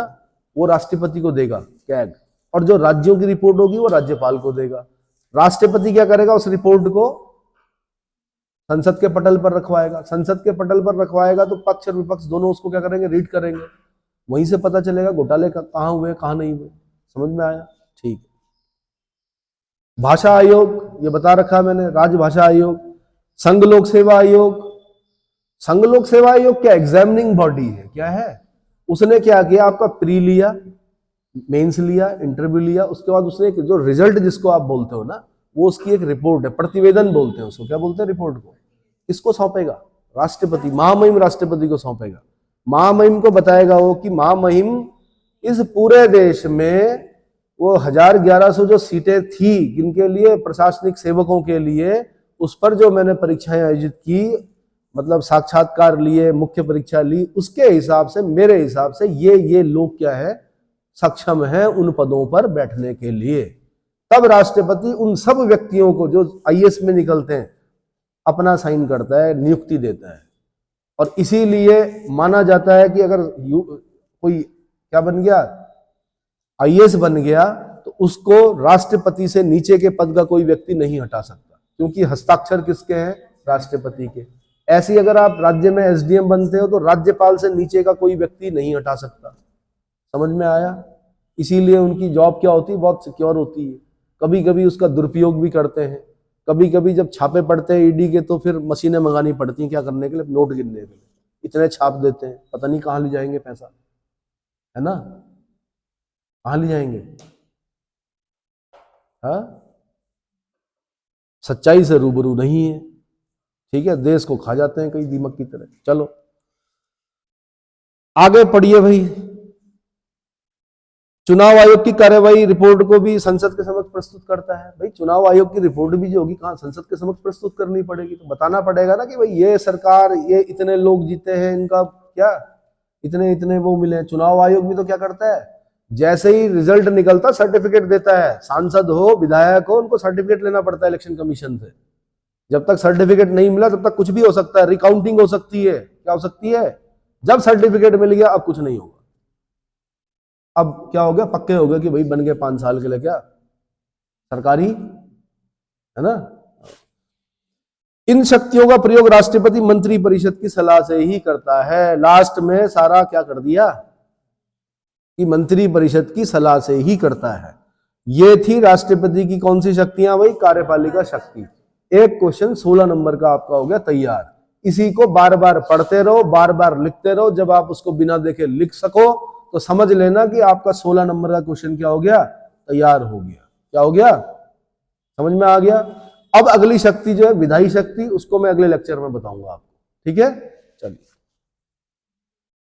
वो राष्ट्रपति को देगा कैग, और जो राज्यों की रिपोर्ट होगी वो राज्यपाल को देगा। राष्ट्रपति क्या करेगा? उस रिपोर्ट को संसद के पटल पर रखवाएगा। संसद के पटल पर रखवाएगा तो पक्ष और विपक्ष दोनों उसको क्या करेंगे? रीड करेंगे। वहीं से पता चलेगा घोटाले कहां हुए कहां नहीं हुए। समझ में आया? ठीक। भाषा आयोग ये बता रखा मैंने, राजभाषा आयोग। संघ लोक सेवा आयोग। संघ लोक सेवा आयोग क्या? एग्जामिनिंग बॉडी है। क्या है? उसने क्या किया? आपका प्री लिया, मेंस लिया, इंटरव्यू लिया, उसके बाद उसने जो रिजल्ट जिसको आप बोलते हो ना, वो उसकी एक रिपोर्ट है, प्रतिवेदन बोलते हैं उसको। क्या बोलते हैं? रिपोर्ट को। किसको सौंपेगा? राष्ट्रपति। महामहिम राष्ट्रपति को सौंपेगा। महामहिम को बताएगा वो कि महामहिम इस पूरे देश में वो 1100 जो सीटें थी जिनके लिए प्रशासनिक सेवकों के लिए, उस पर जो मैंने परीक्षाएं आयोजित की, मतलब साक्षात्कार लिए, मुख्य परीक्षा ली, उसके हिसाब से, मेरे हिसाब से ये लोग क्या है? सक्षम है उन पदों पर बैठने के लिए। तब राष्ट्रपति उन सब व्यक्तियों को जो आईएएस में निकलते हैं अपना साइन करता है, नियुक्ति देता है। और इसीलिए माना जाता है कि अगर कोई क्या बन गया? आईएएस बन गया, तो उसको राष्ट्रपति से नीचे के पद का कोई व्यक्ति नहीं हटा सकता, क्योंकि हस्ताक्षर किसके हैं? राष्ट्रपति के। ऐसे ही अगर आप राज्य में एसडीएम बनते हो तो राज्यपाल से नीचे का कोई व्यक्ति नहीं हटा सकता। समझ में आया? इसीलिए उनकी जॉब क्या होती है? बहुत सिक्योर होती है। कभी कभी उसका दुरुपयोग भी करते हैं। कभी कभी जब छापे पड़ते हैं ईडी के, तो फिर मशीनें मंगानी पड़ती हैं। क्या करने के लिए? नोट गिनने के लिए। इतने छाप देते हैं, पता नहीं कहाँ ले जाएंगे पैसा, है ना? कहाँ ले जाएंगे? हाँ, सच्चाई से रूबरू नहीं है। ठीक है, देश को खा जाते हैं कई दीमक की तरह। चलो आगे पढ़िए भाई। चुनाव आयोग की कार्यवाही रिपोर्ट को भी संसद के समक्ष प्रस्तुत करता है। भाई चुनाव आयोग की रिपोर्ट भी जो होगी कहां? संसद के समक्ष प्रस्तुत करनी पड़ेगी। तो बताना पड़ेगा ना कि भाई ये सरकार, ये इतने लोग जीते हैं, इनका क्या इतने इतने वो मिले हैं। चुनाव आयोग भी तो क्या करता है? जैसे ही रिजल्ट निकलता सर्टिफिकेट देता है। सांसद हो, विधायक हो, उनको सर्टिफिकेट लेना पड़ता है इलेक्शन कमीशन से। जब तक सर्टिफिकेट नहीं मिला तब तक कुछ भी हो सकता है, रिकाउंटिंग हो सकती है। क्या हो सकती है? जब सर्टिफिकेट मिल गया अब कुछ नहीं होगा। अब क्या हो गया? पक्के हो गए कि भाई बन गए 5 साल के लिए, क्या सरकारी, है ना? इन शक्तियों का प्रयोग राष्ट्रपति मंत्री परिषद की सलाह से ही करता है। लास्ट में सारा क्या कर दिया कि मंत्री परिषद की सलाह से ही करता है। ये थी राष्ट्रपति की कौन सी शक्तियां? भाई कार्यपालिका शक्ति। एक क्वेश्चन 16 नंबर का आपका हो गया तैयार। इसी को बार बार पढ़ते रहो, बार बार लिखते रहो। जब आप उसको बिना देखे लिख सको तो समझ लेना कि आपका 16 नंबर का क्वेश्चन क्या हो गया? तैयार हो गया। क्या हो गया? समझ में आ गया? अब अगली शक्ति जो है विधायी शक्ति, उसको मैं अगले लेक्चर में बताऊंगा आपको। ठीक है, चलिए।